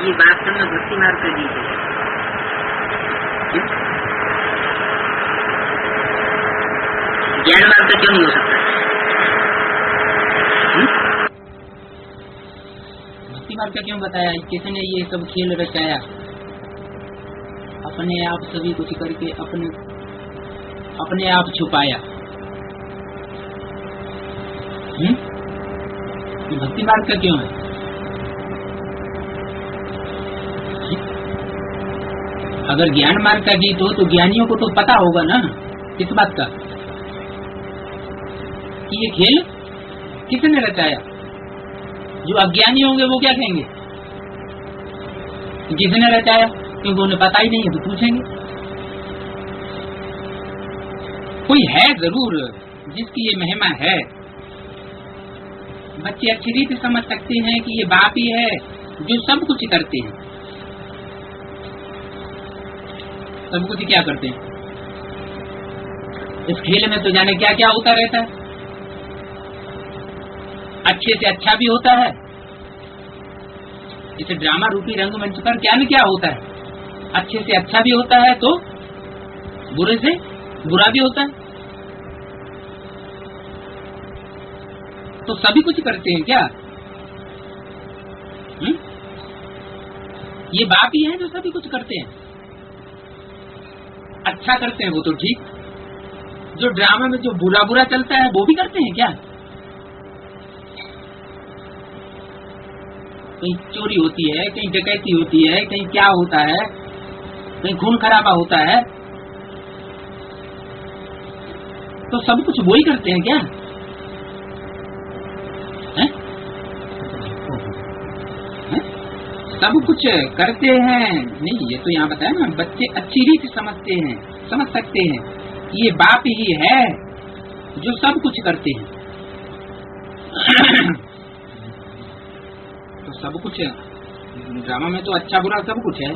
ये वास्तव में भक्ति मार्ग का गीत है। ज्ञान मार्ग का क्यों नहीं हो सकता? भक्ति मार्ग का क्यों बताया? किसने ये सब खेल रचाया? अपने आप सभी कुछ करके अपने आप छुपाया। भक्ति मार्ग का क्यों है? अगर ज्ञान मार्ग का गीत हो तो ज्ञानियों को तो पता होगा ना किस बात का, कि ये खेल किसने रचाया। जो अज्ञानी होंगे वो क्या कहेंगे? किसने रचाया, क्योंकि उन्हें पता ही नहीं है तो पूछेंगे। कोई है जरूर जिसकी ये महिमा है। बच्चे अच्छी रीति समझ सकते हैं कि ये बाप ही है जो सब कुछ करते हैं। सब कुछ क्या करते हैं? इस खेल में तो जाने क्या क्या होता रहता है। अच्छे से अच्छा भी होता है, इसे ड्रामा रूपी रंगमंच पर क्या न क्या होता है। अच्छे से अच्छा भी होता है तो बुरे से बुरा भी होता है। तो सभी कुछ करते हैं क्या? ये बाप ही है जो सभी कुछ करते हैं। अच्छा करते हैं वो तो ठीक, जो ड्रामा में जो बुरा बुरा चलता है वो भी करते हैं क्या? कहीं चोरी होती है, कहीं डकैती होती है, कहीं क्या होता है, कहीं खून खराबा होता है, तो सब कुछ वो ही करते हैं क्या? सब कुछ करते हैं नहीं, ये तो यहाँ बताया ना। बच्चे अच्छी रीति समझते हैं, समझ सकते हैं ये बाप ही है जो सब कुछ करते हैं। तो सब कुछ ड्रामा में तो अच्छा बुरा सब कुछ है,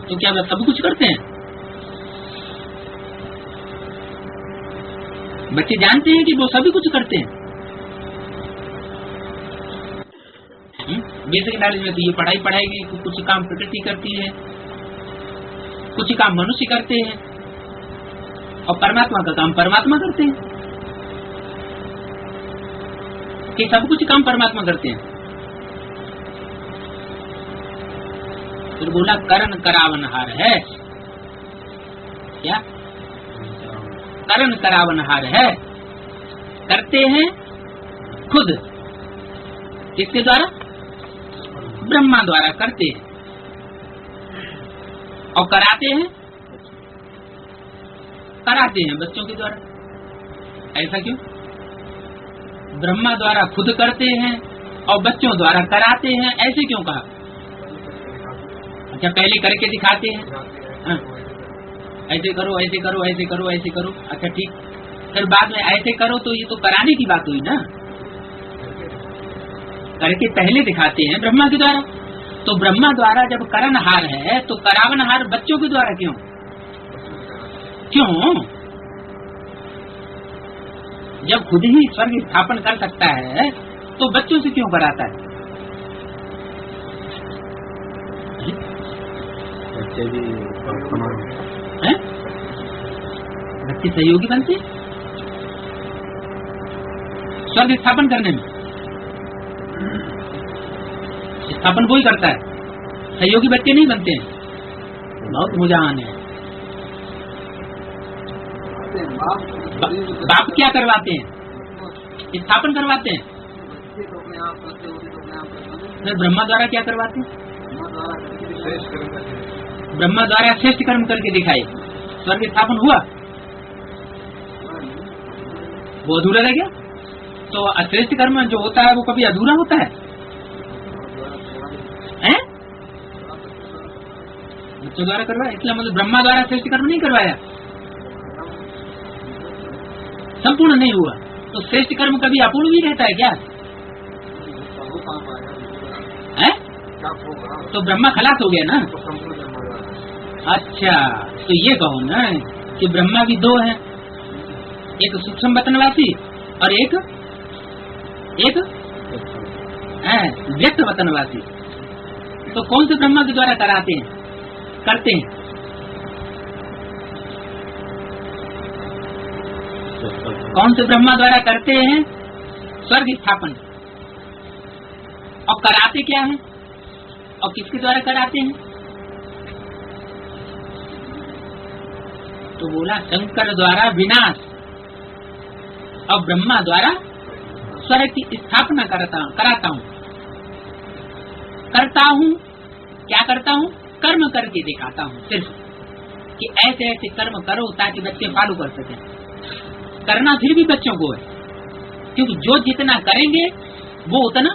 तो क्या सब कुछ करते हैं? बच्चे जानते हैं कि वो सभी कुछ करते हैं। बेसिक नॉलेज में तो ये पढ़ाई पढ़ाएगी, कुछ काम प्रकृति करती है, कुछ काम मनुष्य करते हैं, और परमात्मा का काम परमात्मा करते हैं। कि सब कुछ काम परमात्मा करते हैं। फिर बोला करण करावनहार है। क्या? करण करावनहार है। करते हैं खुद, किसके द्वारा? ब्रह्मा द्वारा करते हैं। और कराते हैं बच्चों के द्वारा। ऐसा क्यों? ब्रह्मा द्वारा खुद करते हैं और बच्चों द्वारा कराते हैं, ऐसे क्यों कहा? अच्छा, पहले करके दिखाते हैं। हाँ। ऐसे करो, ऐसे करो, ऐसे करो, ऐसे करो। अच्छा ठीक, फिर बाद में ऐसे करो, तो ये तो कराने की बात हुई ना। करके पहले दिखाते हैं ब्रह्मा के द्वारा। तो ब्रह्मा द्वारा जब करणहार है तो करावनहार बच्चों के द्वारा क्यों? जब खुद ही स्वर्ग स्थापन कर सकता है तो बच्चों से क्यों कराता है? बच्चे भी बच्चे सहयोगी बनते स्वर्ग स्थापन करने में। स्थापन वही करता है, सहयोगी बच्चे नहीं बनते हैं। बहुत मुजाहान है। बाप क्या करवाते हैं? स्थापन करवाते हैं। फिर ब्रह्मा द्वारा क्या करवाते हैं? ब्रह्मा द्वारा श्रेष्ठ कर्म करके दिखाए, स्वर्ग स्थापन हुआ। वो अधूरा रह गया। तो अश्रेष्ठ कर्म जो होता है वो कभी अधूरा होता है? बच्चों द्वारा करवाया, इसलिए मतलब ब्रह्मा द्वारा श्रेष्ठ कर्म नहीं करवाया, संपूर्ण नहीं हुआ। तो श्रेष्ठ कर्म कभी अपूर्ण भी रहता है क्या? है? तो ब्रह्मा खलास हो गया ना। अच्छा, तो ये कहो ना कि ब्रह्मा भी दो हैं, एक सूक्ष्म वतनवासी और एक व्यक्त वतनवासी। तो कौन से ब्रह्मा के द्वारा कराते हैं, करते हैं? कौन से ब्रह्मा द्वारा करते हैं? स्वर्ग स्थापन। और कराते क्या है और किसके द्वारा कराते हैं? तो बोला शंकर द्वारा विनाश और ब्रह्मा द्वारा स्वर्ग की स्थापना कराता हूँ। क्या करता हूँ? कर्म करके दिखाता हूँ सिर्फ कि ऐसे ऐसे कर्म करो ताकि बच्चे फॉलो कर सकें। करना फिर भी बच्चों को है, क्योंकि जो जितना करेंगे वो उतना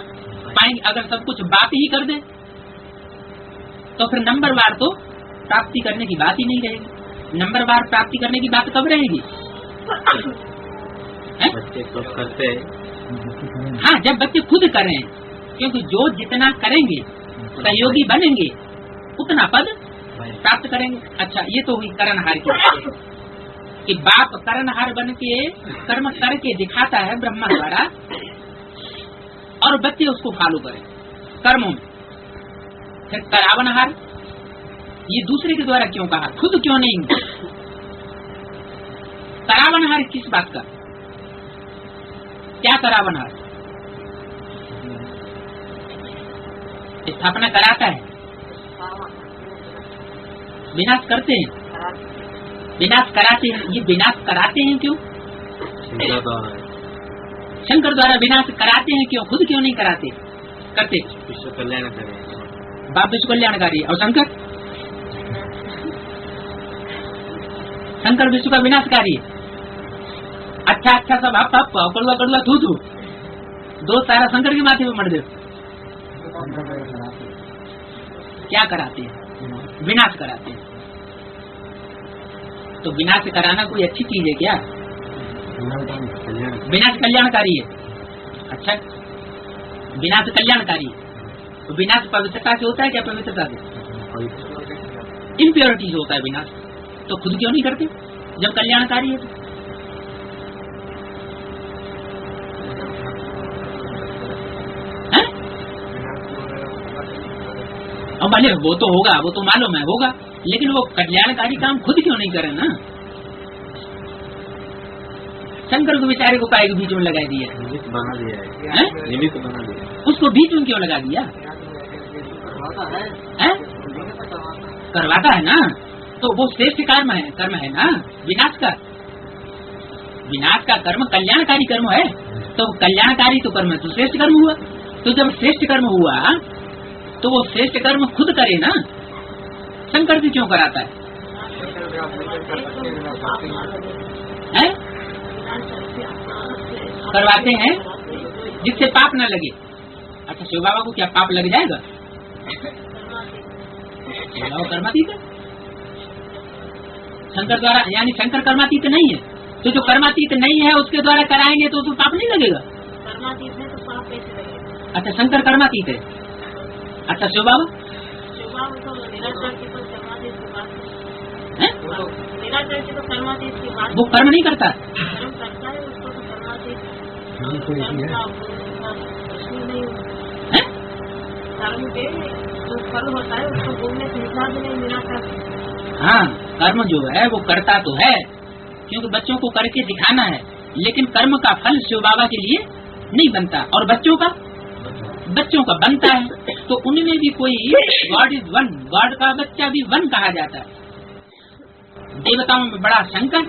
पाएंगे। अगर सब कुछ बाप ही कर दे तो फिर नंबरवार तो प्राप्ति करने की बात ही नहीं रहेगी। नंबरवार प्राप्ति करने की बात कब रहेगी? बच्चे तो करते हैं। हाँ, जब बच्चे खुद करें, क्योंकि जो जितना करेंगे सहयोगी बनेंगे उतना पद प्राप्त करेंगे। अच्छा, ये तो हुई करणहार की बात कि बाप करणहार बन के कर्म करके दिखाता है ब्रह्मा द्वारा और बच्चे उसको फॉलो करें कर्मों में। फिर करावनहार, ये दूसरे के द्वारा क्यों कहा, खुद क्यों नहीं? करावनहार किस बात का? क्या करावनहार? स्थापना कराता है, विनाश करते हैं, विनाश कराते हैं। ये विनाश कराते हैं क्यों? शंकर द्वारा विनाश कराते हैं क्यों? खुद क्यों नहीं कराते? करते विश्व कल्याणकारी, बाप विश्व कल्याणकारी। और शंकर, शंकर विश्व का विनाशकारी है। अच्छा अच्छा सब हप हप कड़ुआ कड़ुआ थू थू दो सारा शंकर के माथे पे मर दे। क्या कराते हैं? विनाश कराते हैं। तो विनाश कराना कोई अच्छी चीज है क्या? विनाश कल्याणकारी है। अच्छा, विनाश कल्याणकारी है तो विनाश पवित्रता से होता है क्या? पवित्रता से, इम्प्योरिटी से होता है विनाश। तो खुद क्यों नहीं करते जब कल्याणकारी है तो? और भले वो तो होगा, वो तो मालूम है होगा, लेकिन वो कल्याणकारी काम खुद क्यों नहीं करे ना? शंकर को बेचारे को पाए के बीच में लगा दिया, निमित्त बना दिया है, निमित्त बना दिया। उसको बीच में क्यों लगा दिया? करवाता है ना, तो वो श्रेष्ठ कर्म है ना विनाश का। विनाश का कर्म कल्याणकारी कर्म है, तो कल्याणकारी तो कर्म है तो श्रेष्ठ कर्म हुआ। तो जब श्रेष्ठ कर्म हुआ तो वो श्रेष्ठ कर्म खुद करे ना, शंकर भी क्यों कराता है? करवाते हैं जिससे पाप न लगे। अच्छा, शिव बाबा को क्या पाप लग जाएगा? वो कर्मातीत है शंकर द्वारा, यानी शंकर कर्मातीत नहीं है। तो जो कर्मातीत नहीं है उसके द्वारा कराएंगे तो उसको पाप नहीं लगेगा। कर्मातीत है तो पाप कैसे लगेगा? अच्छा, शंकर कर्मातीत है। अच्छा, शिव बाबा तो निराचार की तो कर्मातीत की बात है, निराचार की तो कर्मातीत की बात। वो कर्म नहीं करता, कर्म करता है उसको तो कर्मातीत कर्म का प्रश्न नहीं होता है? कर्म के जो फल होता है उसको बोलने से हिसाब नहीं निराचार। हाँ, कर्म जो है वो करता तो है क्योंकि बच्चों को करके दिखाना है, लेकिन कर्म का फल शिव बाबा के लिए नहीं बनता। और बच्चों का बनता है। तो उनमें भी कोई गॉड इज वन, गॉड का बच्चा भी वन कहा जाता है। देवताओं में बड़ा शंकर,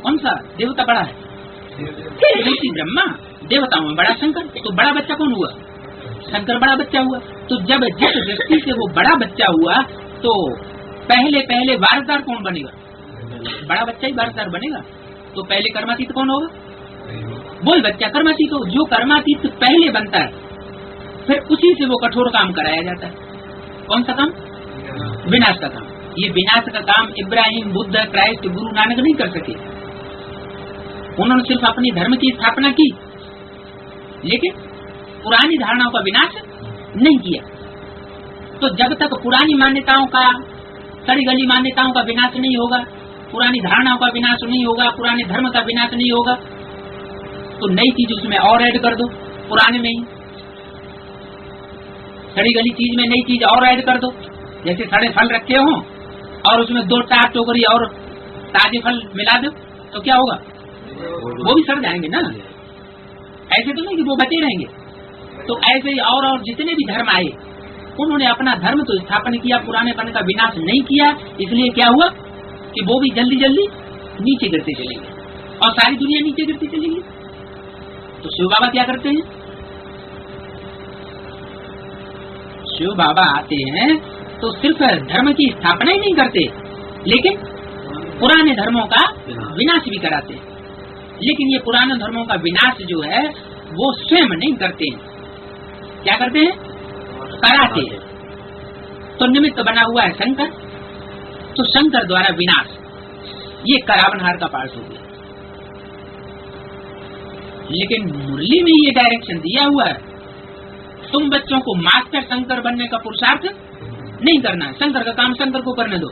कौन सा देवता बड़ा है? ब्रह्मा। देवताओं में बड़ा शंकर, तो बड़ा बच्चा कौन हुआ? शंकर बड़ा बच्चा हुआ। तो जब जिस दृष्टि से वो बड़ा बच्चा हुआ तो पहले वारसदार कौन बनेगा? बड़ा बच्चा ही वारसदार बनेगा। तो पहले कर्मातीत कौन होगा? वही बच्चा कर्मातीत हो। जो कर्मातीत पहले बनता है फिर उसी से वो कठोर काम कराया जाता है। कौन सा काम? विनाश का काम। ये विनाश का काम इब्राहिम, बुद्ध, क्राइस्ट, गुरु नानक नहीं कर सके। उन्होंने सिर्फ अपनी धर्म की स्थापना की, लेकिन पुरानी धारणाओं का विनाश नहीं किया। तो जब तक पुरानी मान्यताओं का, सड़ी गली मान्यताओं का विनाश नहीं होगा, पुरानी धारणाओं का विनाश नहीं होगा, पुराने धर्म का विनाश नहीं होगा, तो नई चीज उसमें और ऐड कर दो पुराने में ही। सड़ी गली चीज में नई चीज और ऐड कर दो, जैसे सड़े फल रखे हों और उसमें 2 टोकरी और ताजे फल मिला दो, तो क्या होगा? वो भी सड़ जाएंगे ना। ऐसे तो नहीं कि वो बचे रहेंगे। तो ऐसे ही और जितने भी धर्म आए, उन्होंने अपना धर्म तो स्थापन किया, पुरानेपन का विनाश नहीं किया। इसलिए क्या हुआ कि वो भी जल्दी जल्दी नीचे गिरते चलेंगे और सारी दुनिया नीचे गिरती चलेगी। तो शिव बाबा क्या करते हैं? शिव बाबा आते हैं तो सिर्फ धर्म की स्थापना ही नहीं करते, लेकिन पुराने धर्मों का विनाश भी कराते हैं। लेकिन ये पुराने धर्मों का विनाश जो है वो स्वयं नहीं करते हैं। क्या करते हैं? कराते हैं। तो निमित्त बना हुआ है शंकर, तो शंकर द्वारा विनाश, ये करावनहार का पार्ट हो गया। लेकिन मुरली में ये डायरेक्शन दिया हुआ है, तुम बच्चों को मास्टर शंकर बनने का पुरुषार्थ नहीं करना है, शंकर का काम शंकर को करने दो।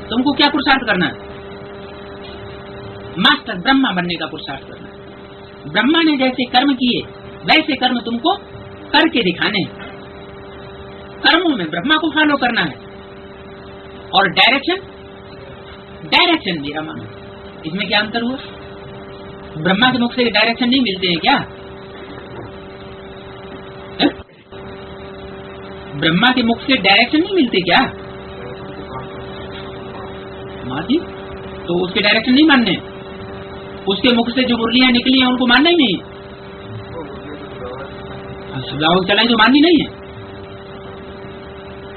तुमको क्या पुरुषार्थ करना है? मास्टर ब्रह्मा बनने का पुरुषार्थ करना है। ब्रह्मा ने जैसे कर्म किए वैसे कर्म तुमको करके दिखाने हैं। कर्मों में ब्रह्मा को फॉलो करना है और डायरेक्शन मेरा मानो। इसमें क्या अंतर हुआ? ब्रह्मा के मुख से डायरेक्शन नहीं मिलते हैं क्या? ब्रह्मा के मुख से डायरेक्शन नहीं मिलते क्या? माँ जी, तो उसके डायरेक्शन नहीं मानने, उसके मुख से जो मुरलियां निकली हैं उनको मानना ही नहीं है। भाव चलाई तो माननी नहीं है।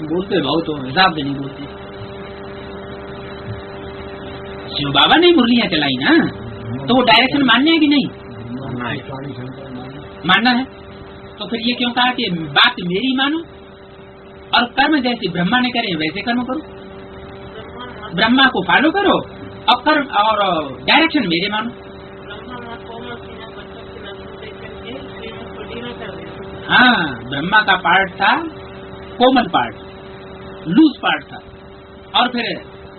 बोलते भाव तो हिसाब से नहीं बोलते। शिव बाबा ने मुरलियां चलाई ना, तो वो डायरेक्शन मानने है कि नहीं? मानना है। तो फिर ये क्यों कहा कि बात मेरी मानो और कर्म जैसे ब्रह्मा ने करे वैसे कर्म करो, ब्रह्मा को फॉलो करो और कर्म और डायरेक्शन मेरे मानो। हाँ, ब्रह्मा का पार्ट था कोमल पार्ट, लूज पार्ट था, और फिर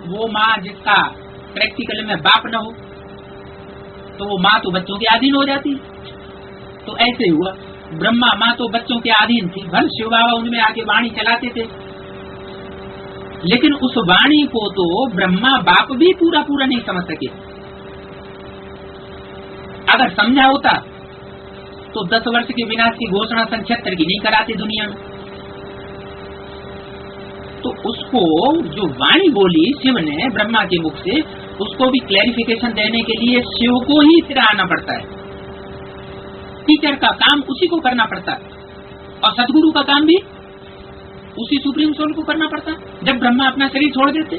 वो माँ जिसका प्रैक्टिकल में बाप न हो तो वो माँ तो बच्चों के अधीन हो जाती। तो ऐसे हुआ, ब्रह्मा माँ तो बच्चों के अधीन थी, भले शिव बाबा उनमें आके वाणी चलाते थे, लेकिन उस वाणी को तो ब्रह्मा बाप भी पूरा पूरा नहीं समझ सके। अगर समझा होता तो 10 वर्ष के विनाश की घोषणा 76 की नहीं कराते दुनिया में। तो उसको जो वाणी बोली शिव ने ब्रह्मा के मुख से, उसको भी क्लैरिफिकेशन देने के लिए शिव को ही सिर आना पड़ता है। टीचर का काम उसी को करना पड़ता है और सदगुरु का काम भी उसी सुप्रीम सोल को करना पड़ता है। जब ब्रह्मा अपना शरीर छोड़ देते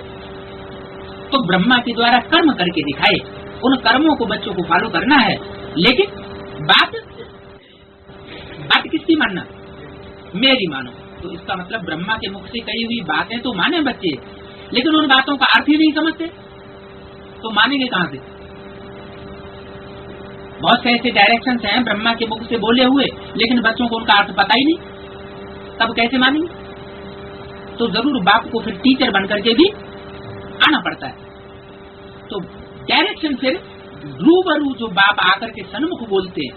तो ब्रह्मा के द्वारा कर्म करके दिखाए, उन कर्मों को बच्चों को फॉलो करना है। लेकिन बात किसकी मानना? मेरी मानो। तो इसका मतलब ब्रह्मा के मुख से कही हुई बातें तो माने बच्चे, लेकिन उन बातों का अर्थ ही नहीं समझते, तो मानेंगे कहाँ से? बहुत से ऐसे डायरेक्शंस हैं ब्रह्मा के मुख से बोले हुए, लेकिन बच्चों को उनका अर्थ पता ही नहीं, तब कैसे मानेंगे? तो जरूर बाप को फिर टीचर बन करके भी आना पड़ता है। तो डायरेक्शन फिर रूबरू जो बाप आकर के सन्मुख बोलते हैं,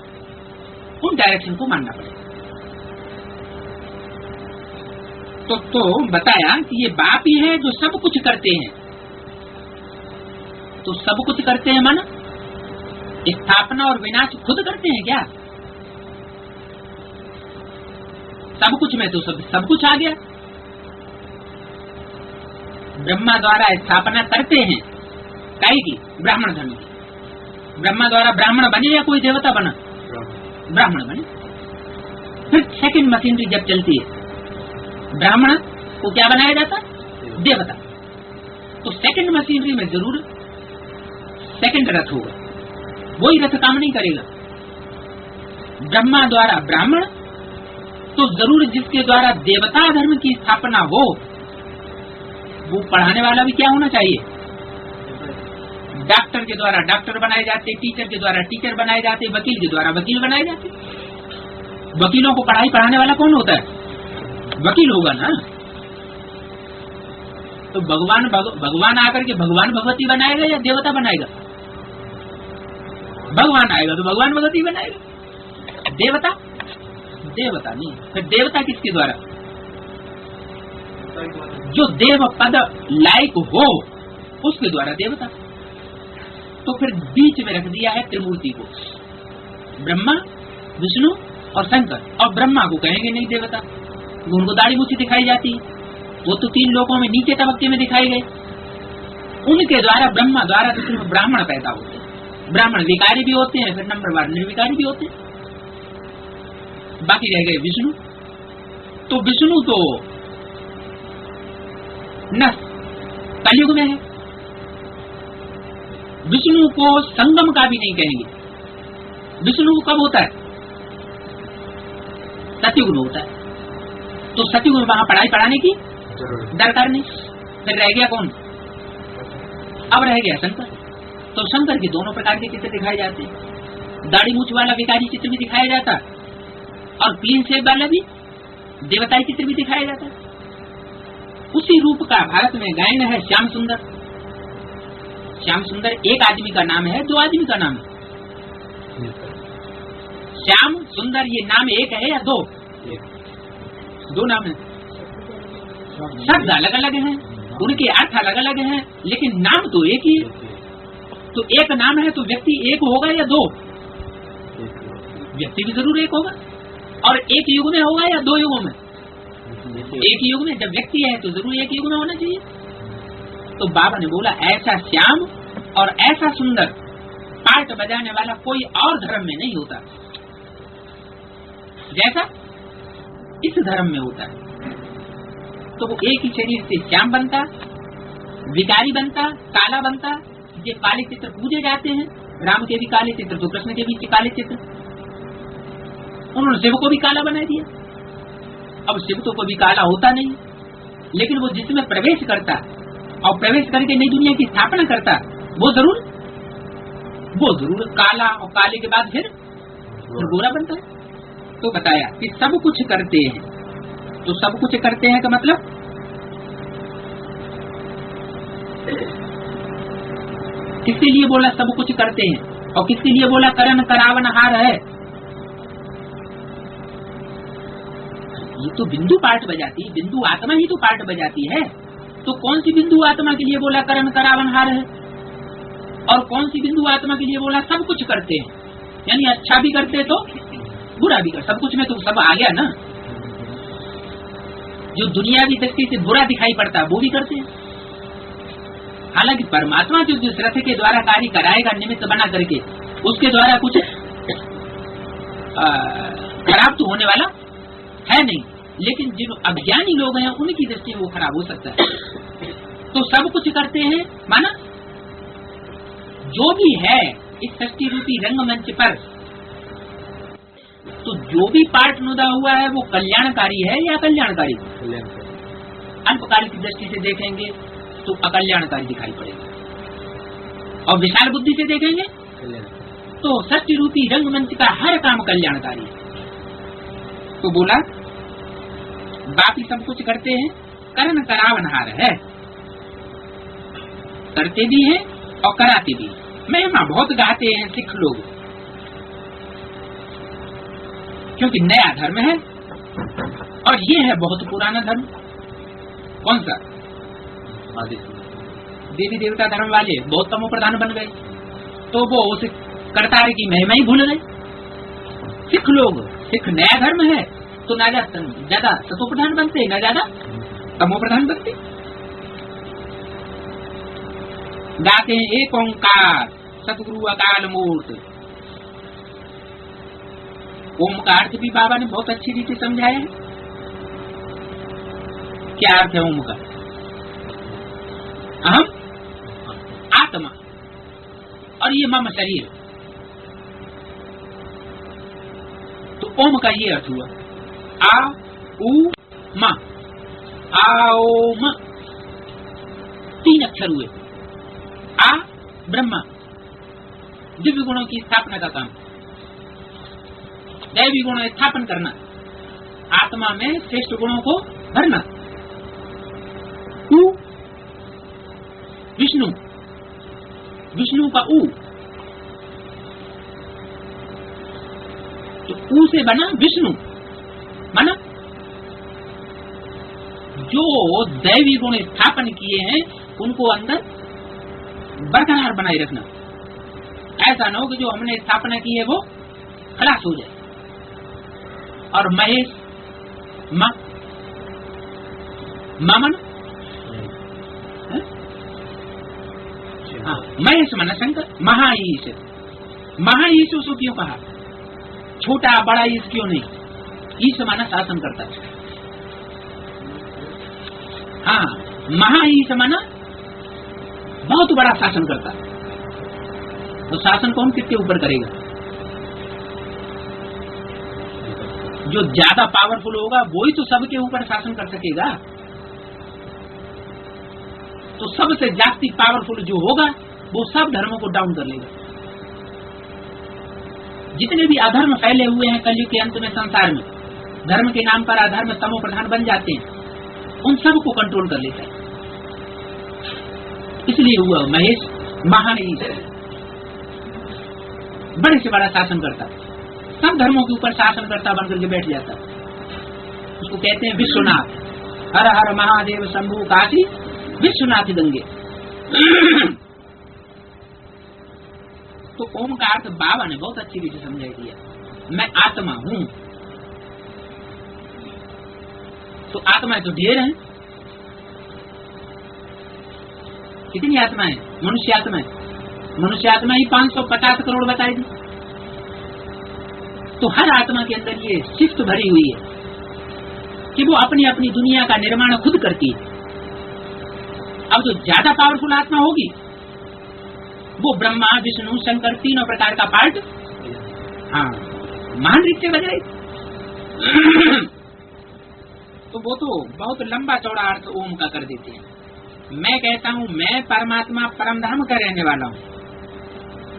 उन डायरेक्शन को मानना पड़ेगा। तो बताया कि ये बाप ही है जो सब कुछ करते हैं। तो सब कुछ करते हैं माना स्थापना और विनाश खुद करते हैं क्या? सब कुछ में तो सब कुछ आ गया। ब्रह्मा द्वारा स्थापना करते हैं काई की? ब्राह्मण धर्म की। ब्रह्मा द्वारा ब्राह्मण बने या कोई देवता बना? ब्राह्मण बने। फिर सेकंड मशीनरी जब चलती है, ब्राह्मण को क्या बनाया जाता? देवता। तो सेकंड मशीनरी में जरूर सेकंड रथ होगा, वही रथ काम नहीं करेगा। ब्रह्मा द्वारा ब्राह्मण, तो जरूर जिसके द्वारा देवता धर्म की स्थापना हो, वो पढ़ाने वाला भी क्या होना चाहिए? डॉक्टर के द्वारा डॉक्टर बनाए जाते, टीचर के द्वारा टीचर बनाए जाते, वकील के द्वारा वकील बनाए जाते। वकीलों को पढ़ाने वाला कौन होता है? वकील होगा ना। तो भगवान आकर के भगवान भगवती बनाएगा या देवता बनाएगा? भगवान आएगा तो भगवान भगवती बनाएगा। देवता देवता नहीं। फिर देवता किसके द्वारा? जो देव पद लायक हो उसके द्वारा देवता। तो फिर बीच में रख दिया है त्रिमूर्ति को, ब्रह्मा, विष्णु और शंकर। और ब्रह्मा को कहेंगे नहीं देवता, उनको दाढ़ी मूछी दिखाई जाती है, वो तो 3 लोकों में नीचे तबक्के में दिखाई गए। उनके द्वारा, ब्रह्मा द्वारा तो सिर्फ ब्राह्मण पैदा होते हैं। ब्राह्मण विकारी भी होते हैं, फिर नंबरवार निर्विकारी भी होते हैं। बाकी रह गए विष्णु। तो विष्णु तो न कलयुग में है, विष्णु को संगम का भी नहीं कहेंगे। विष्णु कब होता है? सतयुग में होता है। तो सतयुग में वहां पढ़ाई पढ़ाने की दरकार नहीं। फिर रह गया कौन? अब रह गया शंकर। तो शंकर के दोनों प्रकार के चित्र दिखाए जाते हैं। दाढ़ी मूछ वाला विकारी चित्र भी दिखाया जाता है और क्लीन शेव वाला भी देवताई चित्र भी दिखाया जाता है। उसी रूप का भारत में गायन है श्याम सुंदर। श्याम सुंदर एक आदमी का नाम है, 2 आदमी का नाम है? श्याम सुंदर ये नाम एक है या 2? 2 नाम है। शब्द अलग अलग हैं, उनके अर्थ अलग अलग हैं, लेकिन नाम तो एक ही है। तो एक नाम है तो व्यक्ति एक होगा या 2? व्यक्ति भी जरूर एक होगा। और एक युग में होगा या 2 युगों में? एक युग में। जब व्यक्ति है तो जरूर एक युग में होना चाहिए। तो बाबा ने बोला ऐसा श्याम और ऐसा सुंदर पार्ट बजाने वाला कोई और धर्म में नहीं होता जैसा इस धर्म में होता है। तो वो एक ही शरीर से श्याम बनता, विकारी बनता, काला बनता। ये काले चित्र पूजे जाते हैं, राम के भी काले चित्र तो कृष्ण के भी काले चित्र। उन्होंने शिव को भी काला बना दिया। अब शिव तो कभी काला होता नहीं, लेकिन वो जिसमें प्रवेश करता और प्रवेश करके नई दुनिया की स्थापना करता वो जरूर काला, और काले के बाद फिर गोरा बनता है। तो बताया कि सब कुछ करते हैं। तो सब कुछ करते हैं का मतलब किसके लिए बोला सब कुछ करते हैं, और किसके लिए बोला करन करावनहार है? ये तो बिंदु पाठ बजाती, बिंदु आत्मा ही तो पाठ बजाती है। तो कौन सी बिंदु आत्मा के लिए बोला करन करावनहार है, और कौन सी बिंदु आत्मा के लिए बोला सब कुछ करते हैं? यानी अच्छा भी करते तो बुरा भी कर, सब कुछ में तो सब आ गया ना। जो दुनियावी दृष्टि से बुरा दिखाई पड़ता वो भी करते हैं। हालांकि परमात्मा जो जिस रथ के द्वारा कार्य कराएगा निमित्त बना करके, उसके द्वारा कुछ खराब तो होने वाला है नहीं, लेकिन जिन अज्ञानी लोग हैं उनकी दृष्टि वो खराब हो सकता है। तो सब कुछ करते हैं माना जो भी है इस सृष्टि रूपी रंगमंच पर, तो जो भी पाठ नुदा हुआ है वो कल्याणकारी है या अकल्याणकारी? अल्पकाल की दृष्टि से देखेंगे तो अकल्याणकारी दिखाई पड़ेगा, और विशाल बुद्धि से देखेंगे तो सृष्टि रूपी रंगमंच का हर काम कल्याणकारी है। तो बोला बाकी सब कुछ करते हैं, करन करावनहार है, करते भी हैं और कराते भी। महिमा बहुत गाते हैं सिख लोग, क्योंकि नया धर्म है और ये है बहुत पुराना धर्म। कौन सा? देवी देवता धर्म वाले बहुत तमो प्रधान बन गए, तो वो उस करतार की महिमा ही भूल गए। सिख लोग, सिख नया धर्म है तो ना ज्यादा सतो प्रधान बनते, ना ज्यादा तमो प्रधान बनते। गाते हैं एक ओंकार सतगुरु अकाल मूर्त। ओम का अर्थ भी बाबा ने बहुत अच्छी रीति समझाया है। क्या अर्थ है ओम का? अहम आत्मा, और ये मम शरीर। तो ओम का ये अर्थ हुआ आ उ म, आओम, 3 अक्षर हुए। आ ब्रह्मा, दिव्य गुणों की स्थापना का काम, दैवी गुणों स्थापन करना, आत्मा में श्रेष्ठ गुणों को भरना। उ विष्णु, विष्णु का उ, तो उ से बना विष्णु, माना जो दैवी गुण स्थापन किए हैं उनको अंदर बरकरार बनाए रखना। ऐसा न हो कि जो हमने स्थापना की है वो खलास हो जाए। और महेश मामन महेश मन शंकर महाईश। महाईश उसको क्यों कहा? छोटा बड़ा ईश क्यों नहीं? ईश माना शासन करता है। हाँ, महाईश माना बहुत बड़ा शासन करता है। तो शासन कौन किसके ऊपर करेगा? जो ज्यादा पावरफुल होगा वही तो सबके ऊपर शासन कर सकेगा। तो सबसे जास्ती पावरफुल जो होगा वो सब धर्मों को डाउन कर लेगा। जितने भी अधर्म फैले हुए हैं कलयुग के अंत में संसार में, धर्म के नाम पर अधर्म तमो प्रधान बन जाते हैं, उन सबको कंट्रोल कर लेता है। इसलिए हुआ महेश महान ईश्वर, बड़े से बड़ा शासन करता, सब धर्मों के ऊपर शासन करता बनकर के बैठ जाता। उसको कहते हैं विश्वनाथ। हर हर महादेव शंभु काशी विश्वनाथ गंगे। तो ओम का अर्थ बाबा ने बहुत अच्छी रीति समझाई दिया। मैं आत्मा हूं। तो आत्माएं तो ढेर हैं। कितनी आत्माएं? मनुष्य आत्माएं, मनुष्य आत्मा ही 550 करोड़ बताई दी। तो हर आत्मा के अंदर ये शिफ्ट भरी हुई है कि वो अपनी अपनी दुनिया का निर्माण खुद करती है। अब जो ज्यादा पावरफुल आत्मा होगी वो ब्रह्मा विष्णु शंकर तीनों प्रकार का पार्ट महान रीत से बजाएगी। तो वो तो बहुत लंबा चौड़ा अर्थ ओम का कर देते हैं। मैं कहता हूँ मैं परमात्मा परम धाम का रहने वाला हूँ,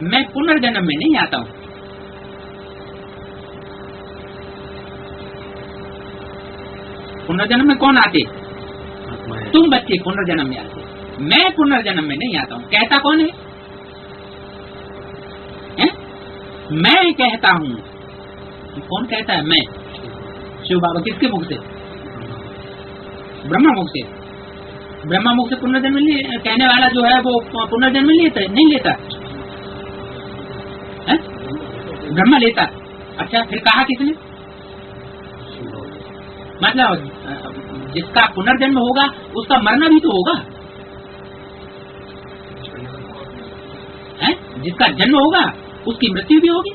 मैं पुनर्जन्म में नहीं आता हूँ। पुनर्जन्म में कौन आते? तुम बच्चे पुनर्जन्म में आते, मैं पुनर्जन्म में नहीं आता हूँ। कहता कौन है? मैं कहता हूँ। कौन कहता है? मैं। शिव बाबा। किसके मुख से? ब्रह्मा मुख से। ब्रह्मा मुख से पुनर्जन्म कहने वाला जो है वो पुनर्जन्म नहीं लेता। ब्रह्मा लेता। अच्छा, फिर कहा किसने? मतलब जिसका पुनर्जन्म होगा उसका मरना भी तो होगा है? जिसका जन्म होगा उसकी मृत्यु भी होगी।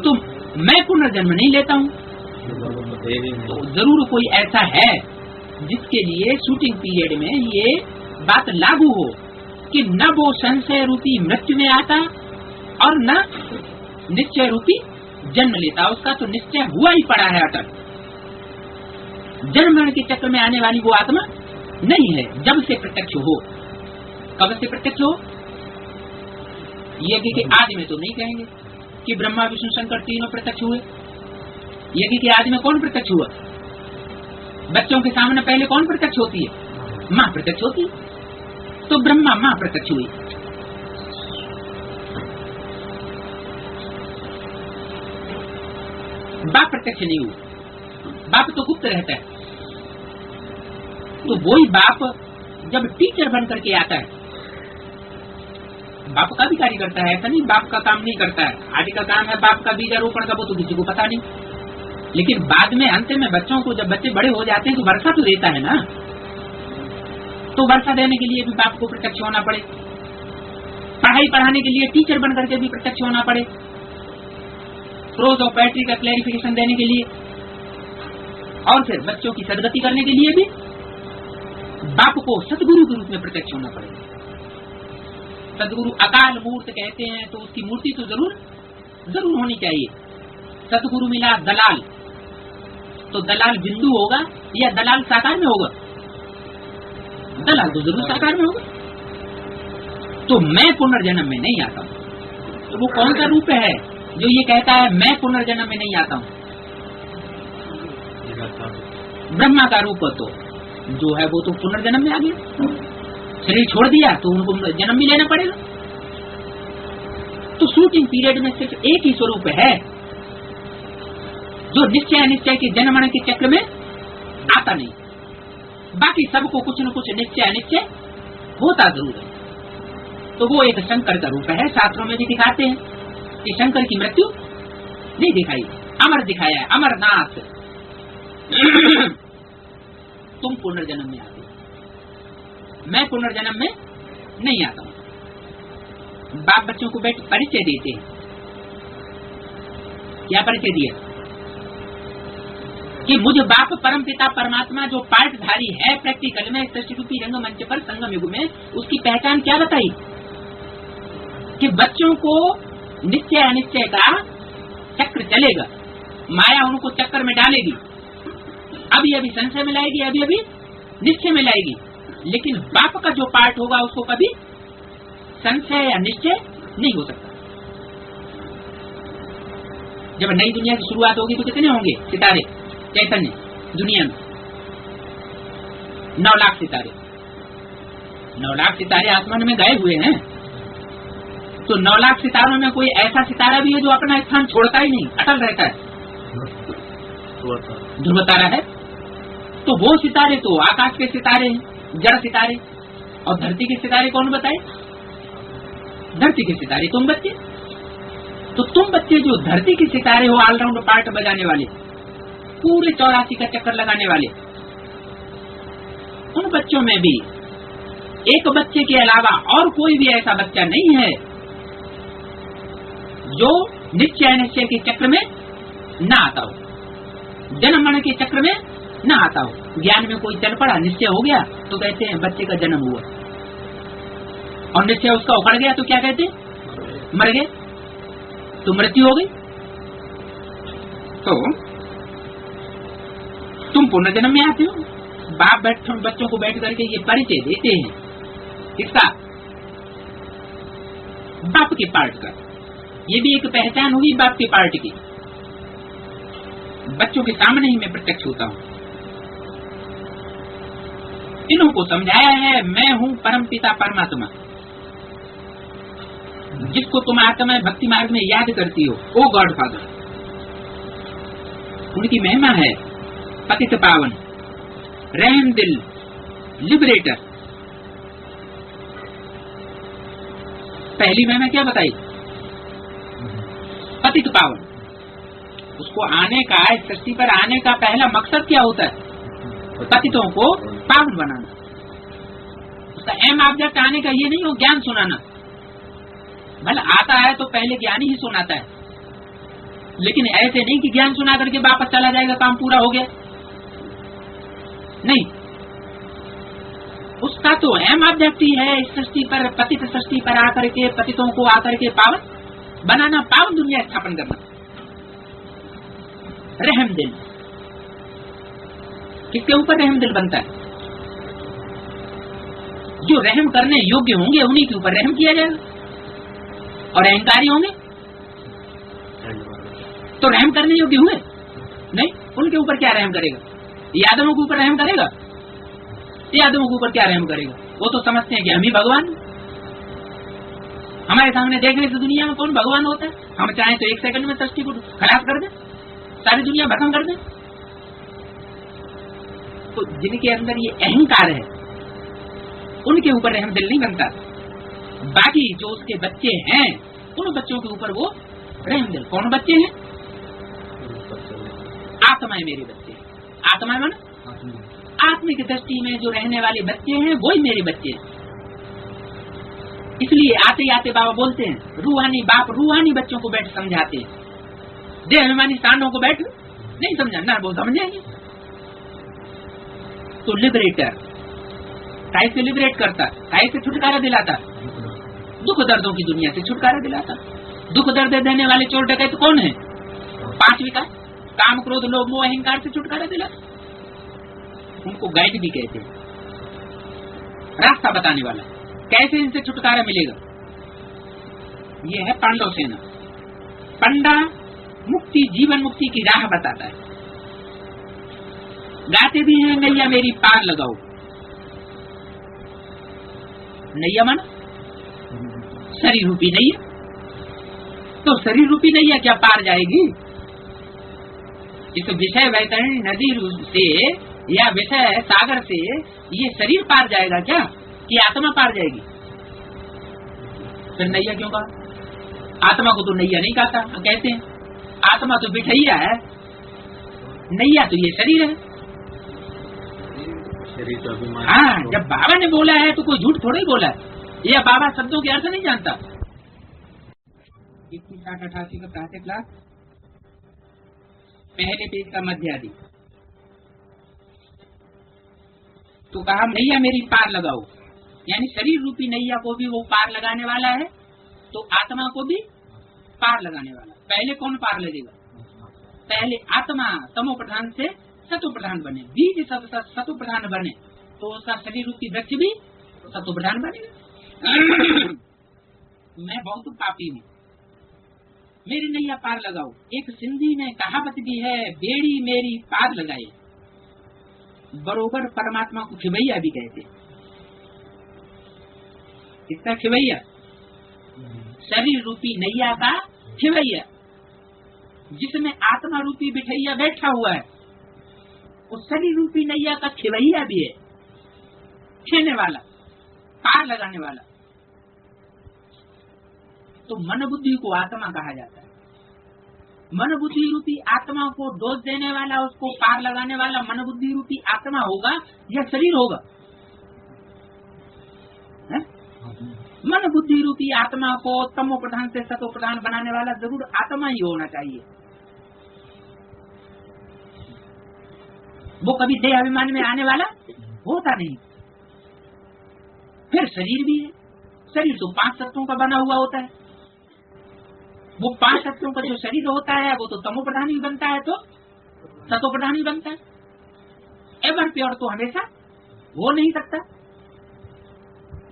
तो मैं पुनर्जन्म नहीं लेता हूँ। तो जरूर कोई ऐसा है जिसके लिए शूटिंग पीरियड में ये बात लागू हो कि न वो संशय रूपी मृत्यु में आता और न निश्चय रूपी जन्म लेता। उसका तो निश्चय हुआ ही पड़ा है अटल। जन्म मरण के चक्र में आने वाली वो आत्मा नहीं है। जब से प्रत्यक्ष हो। कब से प्रत्यक्ष हो? यज्ञ के आदि में तो नहीं कहेंगे कि ब्रह्मा विष्णु शंकर तीनों प्रत्यक्ष हुए। यज्ञ के आदि में कौन प्रत्यक्ष हुआ? बच्चों के सामने पहले कौन प्रत्यक्ष होती है? माँ प्रत्यक्ष होती है। तो ब्रह्मा माँ प्रत्यक्ष हुई। बाप प्रत्यक्ष नहीं हुआ। बाप तो गुप्त रहता है। तो वही बाप जब टीचर बन करके आता है, बाप का भी कार्य करता है। ऐसा नहीं बाप का काम नहीं करता है। आदि का काम है बाप का बीजारोपण का, वो तो किसी को पता नहीं। लेकिन बाद में अंत में बच्चों को, जब बच्चे बड़े हो जाते हैं तो वर्षा तो देता है ना। तो वर्षा देने के लिए भी बाप को प्रत्यक्ष होना पड़े। पढ़ाई पढ़ाने के लिए टीचर बन करके भी प्रत्यक्ष होना पड़े। प्रोज और पोएट्री का क्लैरिफिकेशन देने के लिए, और फिर बच्चों की सदगति करने के लिए भी बाप को सदगुरु के रूप में प्रत्यक्ष होना पड़ेगा। सदगुरु अकाल मूर्त कहते हैं, तो उसकी मूर्ति तो जरूर होनी चाहिए। सदगुरु मिला दलाल, तो दलाल बिंदु होगा या दलाल साकार में होगा? दलाल तो जरूर साकार में होगा। तो मैं पुनर्जन्म में नहीं आता हूँ। तो वो कौन सा रूप है जो ये कहता है मैं पुनर्जन्म में नहीं आता हूँ? ब्रह्मा का रूप तो जो है वो तो पुनर्जन्म में आ गया। शरीर छोड़ दिया तो उनको जन्म भी लेना पड़ेगा। तो शूटिंग पीरियड में सिर्फ एक ही स्वरूप है जो निश्चय अनिश्चय के जन्म मरण के चक्र में आता नहीं। बाकी सबको कुछ न कुछ निश्चय अनिश्चय होता जरूर है। तो वो एक शंकर का रूप है। शास्त्रों में भी दिखाते हैं कि शंकर की मृत्यु नहीं दिखाई, अमर दिखाया है, अमरनाथ। तुम पुनर्जन्म में आते हो, मैं पुनर्जन्म में नहीं आता हूं। बाप बच्चों को बैठ परिचय देते हैं। क्या परिचय दिया कि मुझे बाप परम पिता परमात्मा जो पाठधारी है प्रैक्टिकल में सृष्टि रूपी रंगमंच पर संगम युग में, उसकी पहचान क्या बताई कि बच्चों को निश्चय अनिश्चय का चक्र चलेगा, माया उनको चक्कर में डालेगी, अभी अभी संशय में लाएगी, अभी अभी निश्चय में लाएगी, लेकिन बाप का जो पाठ होगा उसको कभी संशय या निश्चय नहीं हो सकता। जब नई दुनिया की शुरुआत होगी तो कितने होंगे सितारे चैतन्य दुनिया में? 9 लाख सितारे। 9 लाख सितारे आसमान में गए हुए हैं। तो 9 लाख सितारों में कोई ऐसा सितारा भी है जो अपना स्थान छोड़ता ही नहीं, अटल रहता है? ध्रुव तारा है। तो वो सितारे तो आकाश के सितारे हैं, जड़ सितारे। और धरती के सितारे कौन बताए? धरती के सितारे तुम बच्चे। तो तुम बच्चे जो धरती के सितारे हो, ऑलराउंड पार्ट बजाने वाले, पूरे 84 का चक्कर लगाने वाले, उन बच्चों में भी एक बच्चे के अलावा और कोई भी ऐसा बच्चा नहीं है जो निश्चय अनिश्चय के चक्र में न आता हो, जन्म मरण के चक्र में न आता हो। ज्ञान में कोई चल पड़ा, निश्चय हो गया तो कहते हैं बच्चे का जन्म हुआ, और निश्चय उसका उखड़ गया तो क्या कहते हैं? मर गए, तो मृत्यु हो गई। तो तुम पुनर्जन्म में आते हो। बाप बच्चों को बैठ करके ये परिचय देते हैं किसका? बाप के पार्ट का। ये भी एक पहचान हुई बाप के पार्ट की। बच्चों के सामने ही मैं प्रत्यक्ष होता हूँ। इन्हों को समझाया है मैं हूँ परम पिता परमात्मा, जिसको तुम आत्मा भक्ति मार्ग में याद करती हो, ओ गॉड फादर। उनकी महिमा है पतित पावन, रहम दिल, लिबरेटर। पहली महिमा क्या बताई? पतित पावन। उसको आने का, इस सृष्टि पर आने का पहला मकसद क्या होता है? पतितों को पावन बनाना। उसका एम ऑब्जेक्ट आने का ये नहीं हो ज्ञान सुनाना। भले आता है तो पहले ज्ञान ही सुनाता है, लेकिन ऐसे नहीं कि ज्ञान सुना करके वापस चला जाएगा, काम पूरा हो गया। नहीं, उसका तो एम ऑब्जेक्ट ही है इस सृष्टि पर, पतित सृष्टि पर आकर के पतितों को आकर के पावन बनाना, पावन दुनिया स्थापन करना। रहम दिल। किसके ऊपर रहम दिल बनता है? जो रहम करने योग्य होंगे उन्हीं के ऊपर रहम किया जाएगा। और अहंकारी होंगे तो रहम करने योग्य हुए नहीं, उनके ऊपर क्या रहम करेगा? यादवों के ऊपर रहम करेगा? यादवों के ऊपर क्या रहम करेगा? वो तो समझते हैं कि हम ही भगवान। हमारे सामने देखने से दुनिया में कौन भगवान होता है? हम चाहें तो 1 सेकंड में सृष्टि को खलास कर दें, सारी दुनिया भस्म कर दें। तो जिनके अंदर ये अहंकार है उनके ऊपर रहम दिल नहीं बनता। बाकी जो उसके बच्चे हैं उन बच्चों के ऊपर वो रहम दिल। कौन बच्चे हैं? आत्माएं मेरे बच्चे। आत्माएं मन आत्मिक दृष्टि में जो रहने वाले बच्चे हैं वही मेरे बच्चे हैं। इसलिए आते आते बाबा बोलते हैं रूहानी बाप रूहानी बच्चों को बैठ समझाते हैं। देह अभिमानी सांडों को बैठ नहीं समझाना, वो समझेंगे। तो लिबरेटर कैसे लिबरेट करता, कैसे छुटकारा दिलाता? दुख दर्दों की दुनिया से छुटकारा दिलाता। दुख दर्द देने वाले चोर डकैत कौन है? 5 विकार, काम क्रोध लोभ मोह अहंकार से छुटकारा दिलाता। उनको गाइड भी कहते हैं, रास्ता बताने वाला। कैसे इनसे छुटकारा मिलेगा? ये है पांडव सेना। पंडा मुक्ति, जीवन मुक्ति की राह बताता है। गाते भी हैं नैया मेरी पार लगाओ। नैया मन शरीर रूपी नैया, तो शरीर रूपी नैया क्या पार जाएगी? इस विषय वैतरणी नदी से या विषय सागर से ये शरीर पार जाएगा क्या, कि आत्मा पार जाएगी? फिर नैया क्यों कहा? आत्मा को तो नैया नहीं कहते हैं। आत्मा तो बिठैया है, नैया तो ये शरीर है। शरीर तो अभिमान। हाँ, जब बाबा ने बोला है तो कोई झूठ थोड़ा ही बोला है। यह बाबा शब्दों के अर्थ नहीं जानता। 88 का प्रातः क्लास पहले पेज का मध्य आदि। तो कहा नैया मेरी पार लगाओ, यानी शरीर रूपी नैया को भी वो पार लगाने वाला है, तो आत्मा को भी पार लगाने वाला। पहले कौन पार लगेगा? पहले आत्मा तमो प्रधान से सतो प्रधान बने, बीज सतो प्रधान बने, तो उसका शरीर रूपी वृक्ष भी सतो प्रधान बनेगा। मैं बहुत पापी हूँ, मेरी नैया पार लगाओ। एक सिंधी में कहावत भी है, बेड़ी मेरी पार लगाए। बरोबर परमात्मा को खिवैया भी कहते। किसका खिवैया? शरीर रूपी नैया का खिवैया, जिसमें आत्मा रूपी बिठैया बैठा हुआ है। उस शरीर रूपी नैया का खिवैया भी है, खेने वाला, पार लगाने वाला। तो मन बुद्धि को आत्मा कहा जाता है। मन बुद्धि रूपी आत्मा को दोष देने वाला, उसको पार लगाने वाला मन बुद्धि रूपी आत्मा होगा या शरीर होगा? है? मन बुद्धि रूपी आत्मा को तमो प्रधान से सतो प्रधान बनाने वाला जरूर आत्मा ही होना चाहिए। वो कभी देह अभिमान में आने वाला होता नहीं। फिर शरीर भी है, शरीर तो 5 तत्वों का बना हुआ होता है। वो 5 तत्वों का जो शरीर होता है वो तो तमो प्रधान ही बनता है, तो सतो प्रधान ही बनता है। एवर प्योर तो हमेशा हो नहीं सकता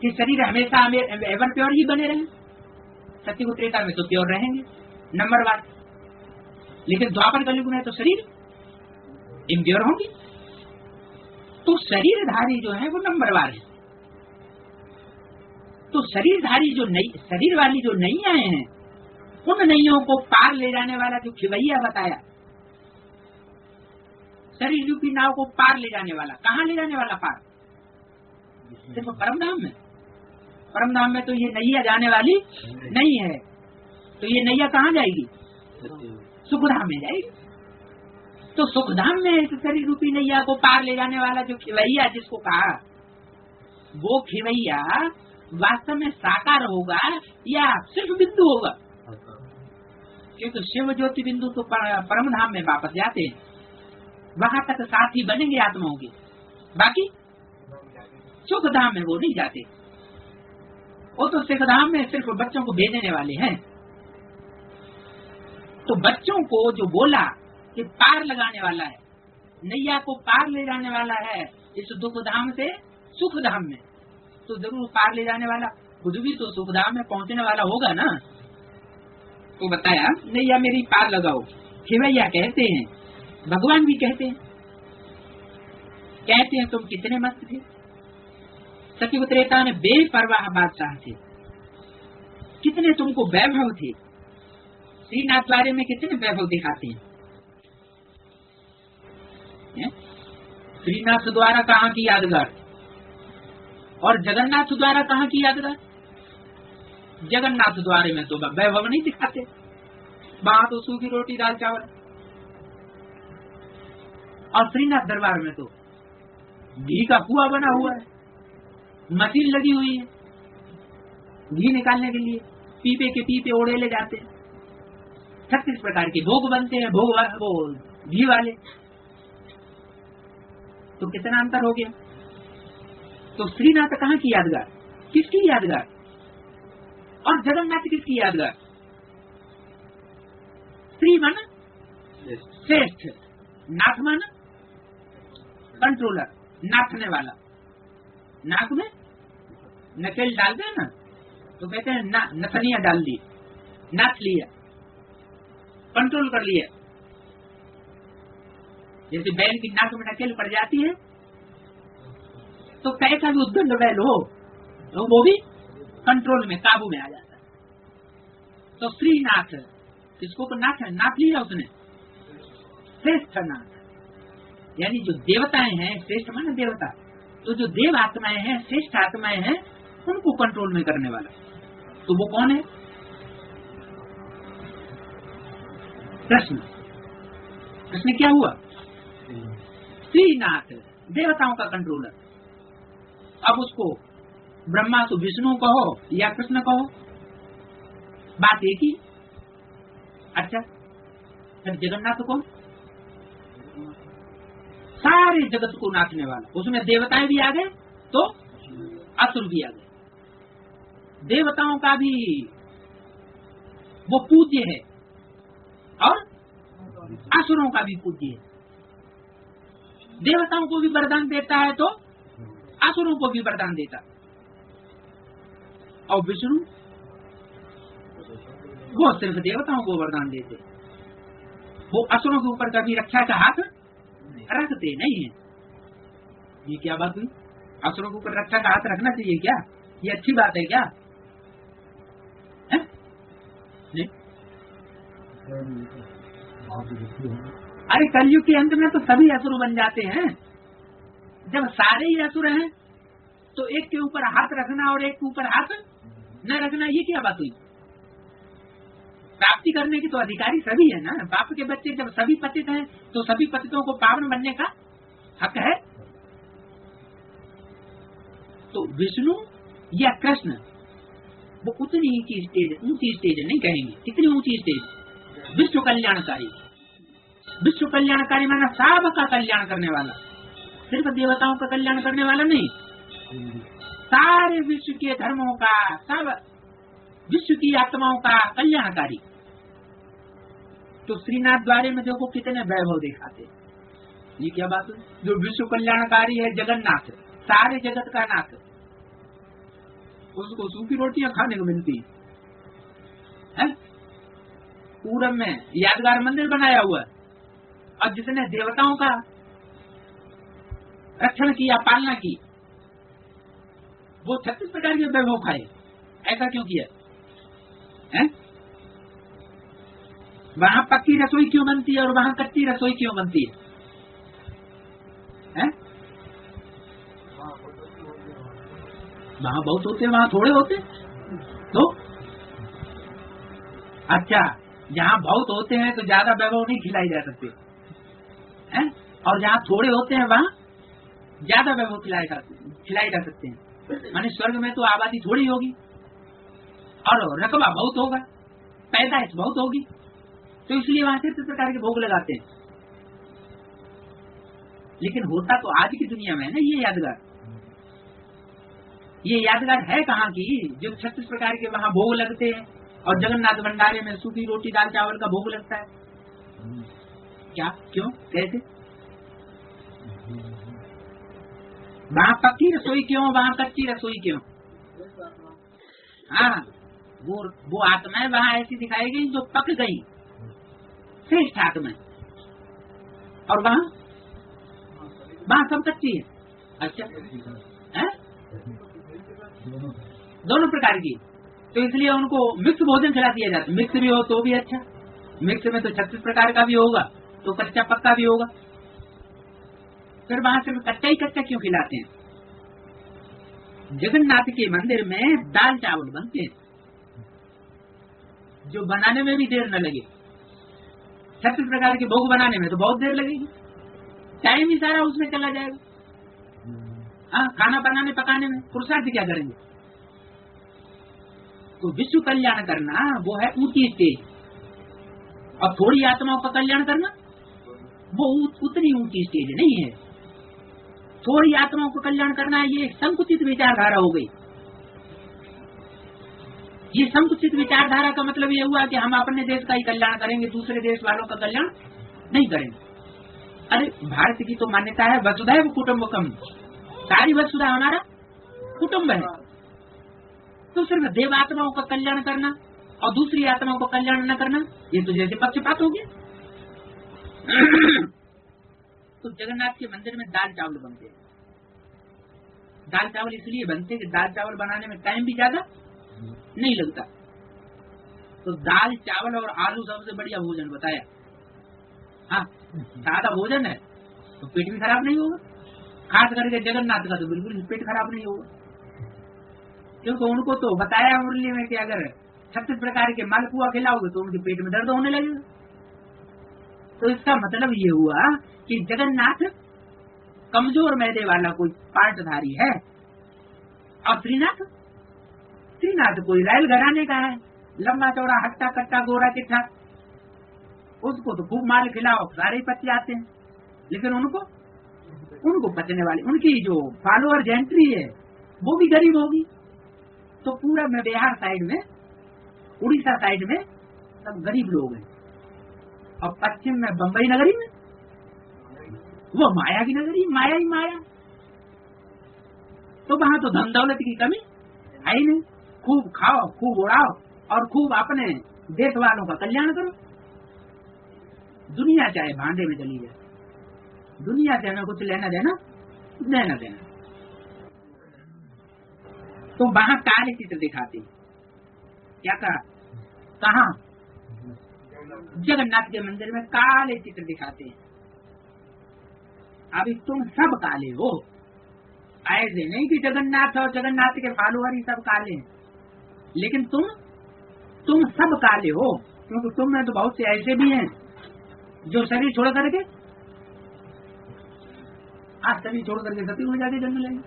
कि शरीर हमेशा एवर प्योर ही बने रहे। सत्य त्रेता में तो प्योर रहेंगे, नंबर बात। लेकिन द्वापर कलयुग में तो शरीर इम्प्योर होंगे। तो शरीरधारी जो है वो नंबरवार है। तो शरीरधारी जो शरीर वाली जो नैया हैं, उन नैयों को पार ले जाने वाला जो खिवैया बताया, शरीर रूपी नाव को पार ले जाने वाला। कहाँ ले जाने वाला पार? सिर्फ परमधाम में। परमधाम में तो ये नैया जाने वाली नहीं है। तो ये नैया कहाँ जाएगी? सुखधाम में जाएगी। तो सुखधाम में इस शरीर रूपी नैया को पार ले जाने वाला जो खिवैया जिसको कहा, वो खिवैया वास्तव में साकार होगा या सिर्फ बिंदु होगा? क्योंकि शिव ज्योति बिंदु तो परम धाम में वापस जाते हैं, वहां तक साथी बनेंगे आत्माओं के। बाकी सुख धाम में वो नहीं जाते। वो तो सुख धाम में सिर्फ बच्चों को भेजने वाले हैं। तो बच्चों को जो बोला कि पार लगाने वाला है, नैया को पार ले जाने वाला है इस दुख धाम से सुख धाम में, तो जरूर पार ले जाने वाला खुद भी तो सुख धाम में पहुंचने वाला होगा ना। तो बताया नैया मेरी पार लगाओ। खिवैया कहते हैं, भगवान भी कहते हैं तुम कितने मस्त थे। सती त्रेता में बेपरवाह बादशाह थे, कितने तुमको वैभव थे। श्रीनाथ द्वारे में कितने वैभव दिखाते हैं। श्रीनाथ द्वारा कहाँ की यादगार और जगन्नाथ द्वारा कहाँ की यादगार? जगन्नाथ द्वारे में तो वैभव नहीं दिखाते, वहां तो सूखी रोटी दाल चावल। और श्रीनाथ दरबार में तो घी का कुआं बना हुआ है, मशीन लगी हुई है घी निकालने के लिए, पीपे के पीपे ओढ़े ले जाते हैं। 36 प्रकार के भोग बनते हैं, भोग वो घी वाले। तो कितना अंतर हो गया। तो श्रीनाथ कहाँ की यादगार, किसकी यादगार, और जगन्नाथ किसकी यादगार? श्री मन श्रेष्ठ, नाथ मन कंट्रोलर, नाथने वाला। नाक में नकेल डालते हैं ना, तो कहते हैं नथनिया डाल दी, नाथ लिया, कंट्रोल कर लिया। जैसे बैल की नाक में नकेल पड़ जाती है तो कैसा भी उद्दंड बैल हो तो वो भी कंट्रोल में, काबू में आ जाता है। तो श्रीनाथ किसको नाथ है, नाथ लिया उसने श्रेष्ठ नाथ, यानी जो देवताएं हैं, श्रेष्ठ माने देवता, तो जो देव आत्माएं हैं, श्रेष्ठ आत्माएं हैं, उनको कंट्रोल में करने वाला, तो वो कौन है? कृष्ण। कृष्ण क्या हुआ? श्रीनाथ, देवताओं का कंट्रोलर। अब उसको ब्रह्मा तो विष्णु कहो या कृष्ण कहो, बात एक ही। अच्छा, फिर जगन्नाथ कौन? सारे जगत को नाचने वाला। उसमें देवताएं भी आ गए तो असुर भी आ गए। देवताओं का भी वो पूज्य है और असुरों का भी पूज्य है। देवताओं को भी वरदान देता है तो असुरों को भी वरदान देता। और विष्णु वो सिर्फ देवताओं को वरदान देते, वो असुरों के ऊपर कभी रक्षा का हाथ रखते नहीं है। ये क्या बात हुई? असुरों के ऊपर रक्षा का हाथ रखना चाहिए क्या? ये अच्छी बात है क्या? है? नहीं? अरे कलयुग के अंत में तो सभी असुर बन जाते हैं। जब सारे ही असुर हैं तो एक के ऊपर हाथ रखना और एक के ऊपर हाथ न रखना, ये क्या बात हुई? प्राप्ति करने की तो अधिकारी सभी है ना। बाप के बच्चे जब सभी पतित हैं तो सभी पतितों को पावन बनने का हक है। तो विष्णु या कृष्ण वो उतनी ऊंची स्टेज नहीं कहेंगे, इतनी ऊंची स्टेज विश्व कल्याणकारी। विश्व कल्याणकारी माना सबका कल्याण करने वाला, सिर्फ देवताओं का कल्याण करने वाला नहीं, सारे विश्व के धर्मों का, सब विश्व की आत्माओं का कल्याणकारी। तो श्रीनाथ द्वारे में देखो कितने वैभव दिखाते। ये क्या बात है? जो विश्व कल्याणकारी है जगन्नाथ, सारे जगत का नाथ, उसको सूखी रोटियां खाने को मिलती है। पूरब में यादगार मंदिर बनाया हुआ है और जिसने देवताओं का रक्षण किया, पालना की, वो 36 प्रकार के वैभव खाए। ऐसा क्यों किया है? वहाँ पक्की रसोई क्यों बनती है और वहाँ कच्ची रसोई क्यों बनती है? वहाँ बहुत होते, वहाँ थोड़े होते। तो अच्छा, जहाँ बहुत होते हैं तो ज्यादा वैभव नहीं खिलाई जा सकते हैं, और जहाँ थोड़े होते हैं वहाँ ज्यादा वैभव खिलाए जा सकते हैं। माने स्वर्ग में तो आबादी थोड़ी होगी और रकबा बहुत होगा, पैदाइश बहुत होगी, तो इसलिए वहाँ से इस प्रकार के भोग लगाते हैं। लेकिन होता तो आज की दुनिया में है ना ये यादगार है कहाँ की? जो 36 प्रकार के वहाँ भोग लगते हैं और जगन्नाथ भंडारे में सूखी रोटी दाल चावल का भोग लगता है। क्या, क्यों, कैसे? वहाँ पक्की रसोई क्यों, वहाँ कच्ची रसोई क्यों? हाँ, वो आत्माएं वहाँ ऐसी दिखाई गई जो पक गई, श्रेष्ठ आत्माएं, और वहाँ सब कच्ची है। अच्छा है? दोनों प्रकार की, तो इसलिए उनको मिक्स भोजन खिला दिया जाता है। मिक्स भी हो तो भी अच्छा, मिक्स में तो 36 प्रकार का भी होगा तो कच्चा पक्का भी होगा। फिर वहाँ सिर्फ कच्चा ही कच्चा क्यों खिलाते हैं? जगन्नाथ के मंदिर में दाल चावल बनते हैं जो बनाने में भी देर न लगे। 36 प्रकार के भोग बनाने में तो बहुत देर लगेगी, टाइम ही सारा उसमें चला जाएगा। हाँ, खाना बनाने पकाने में पुरुषार्थ क्या करेंगे? तो विश्व कल्याण करना वो है ऊंची स्टेज, और थोड़ी आत्माओं का कल्याण करना वो उतनी ऊंची स्टेज नहीं है। थोड़ी आत्माओं को कल्याण करना ये एक संकुचित विचारधारा हो गई। ये संकुचित विचारधारा का मतलब ये हुआ कि हम अपने देश का ही कल्याण करेंगे, दूसरे देश वालों का कल्याण नहीं करेंगे। अरे भारत की तो मान्यता है वसुधैव कुटुंबकम, सारी वसुधा हमारा कुटुंब है। तो सिर्फ देव आत्माओं का कल्याण करना और दूसरी आत्माओं का कल्याण न करना, ये तो जैसे पक्षपात हो गया। तो जगन्नाथ के मंदिर में दाल चावल बनते हैं। दाल चावल इसलिए बनते हैं कि दाल चावल बनाने में टाइम भी ज्यादा नहीं लगता। तो दाल चावल और आलू सबसे बढ़िया भोजन बताया। हाँ, सादा भोजन है तो पेट भी खराब नहीं होगा। खास करके जगन्नाथ का तो बिल्कुल पेट खराब नहीं होगा, क्योंकि उनको तो बताया मुरली में कि अगर 36 प्रकार के मालपुआ खिलाओगे तो उनके पेट में दर्द होने लगेगा। तो इसका मतलब ये हुआ कि जगन्नाथ कमजोर मैदे वाला कोई पार्टधारी है, और श्रीनाथ कोई रायल घराने का है, लंबा चौड़ा हट्टा कट्टा गोरा चिट्ठा, उसको तो खूब माल खिलाओ सारे ही पच जाते हैं, लेकिन उनको पचने वाली उनकी जो फॉलोअर जेंट्री है वो भी गरीब होगी। तो पूरा में बिहार साइड में, उड़ीसा साइड में सब गरीब लोग हैं, और पश्चिम में बम्बई नगरी में वो माया की नगरी, माया ही माया। तो वहाँ तो धन दौलत की कमी है ही नहीं, खूब खाओ खूब उड़ाओ और खूब अपने देश वालों का कल्याण करो। दुनिया चाहे भांडे में चली जाए, दुनिया से हमें कुछ लेना देना। तो वहाँ काले चित्र दिखाते, क्या कहा, कहा जगन्नाथ के मंदिर में काले चित्र दिखाते हैं। अभी तुम सब काले हो, ऐसे नहीं कि जगन्नाथ और जगन्नाथ के फॉलोअर ही सब काले हैं, लेकिन तुम सब काले हो, क्योंकि तुम में तो बहुत से ऐसे भी हैं जो शरीर छोड़ करके आज शरीर छोड़ करके सती हो जाके जन्म लेंगे।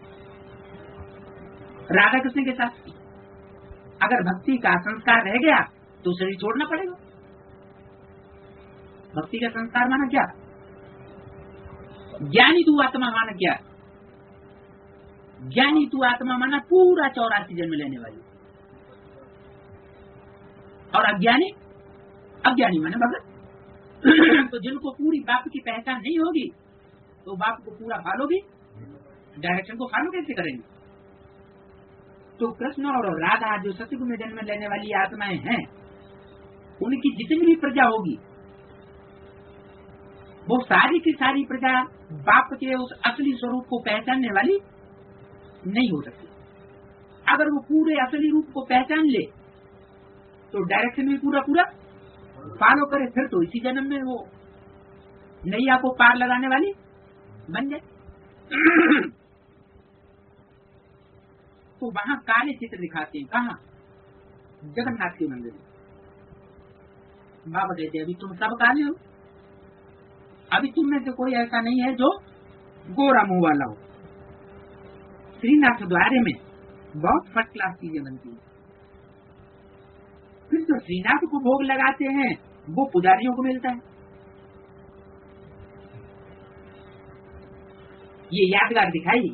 राधा कृष्ण के साथ अगर भक्ति का संस्कार रह गया तो शरीर छोड़ना पड़ेगा। भक्ति का संस्कार माना क्या, ज्ञानी तू आत्मा माना क्या, ज्ञानी तू आत्मा माना पूरा 84 जन्म लेने वाली, और अज्ञानी माना भगत। तो जिनको पूरी बाप की पहचान नहीं होगी तो बाप को पूरा फॉलो भी, डायरेक्शन को फॉलो कैसे करेंगे। तो कृष्ण और राधा जो सतयुग में जन्म लेने वाली आत्माएं हैं, उनकी जितनी भी प्रजा होगी वो सारी की सारी प्रजा बाप के उस असली स्वरूप को पहचानने वाली नहीं हो सकती। अगर वो पूरे असली रूप को पहचान ले तो डायरेक्शन भी पूरा फॉलो करे, फिर तो इसी जन्म में वो नैया को पार लगाने वाली बन जाए। तो वहाँ काले चित्र दिखाते हैं, कहाँ, जगन्नाथ के मंदिर में। बाबा कहते हैं अभी तुम सब काले हो, अभी तुम में से कोई ऐसा नहीं है जो गोरा मुंह वाला हो। श्रीनाथ द्वारे में बहुत फर्स्ट क्लास चीजें बनती है। फिर जो श्रीनाथ को भोग लगाते हैं वो पुजारियों को मिलता है। ये यादगार दिखाई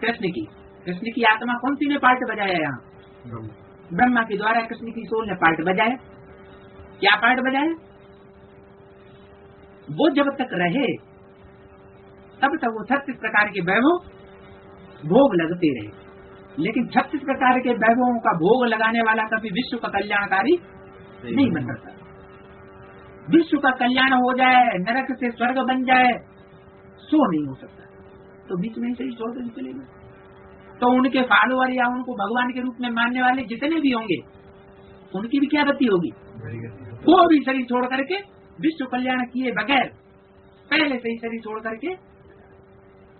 कृष्ण की आत्मा कौन सी ने पार्ट बजाया यहाँ, ब्रह्मा के द्वारा कृष्ण की सोल ने पार्ट बजाया। क्या पार्ट बजाया, वो जब तक रहे तब तक वो 36 प्रकार के वैभव भोग लगते रहे, लेकिन 36 प्रकार के वैभवों का भोग लगाने वाला कभी विश्व का कल्याणकारी नहीं बन सकता। विश्व का कल्याण हो जाए, नरक से स्वर्ग बन जाए, सो नहीं हो सकता। तो बीच में से छोड़ कर चलेगा। तो उनके फॉलोअर या उनको भगवान के रूप में मानने वाले जितने भी होंगे उनकी भी क्या गति होगी, वो भी शरीर छोड़ करके विश्व कल्याण किए बगैर पहले से ही शरीर छोड़ करके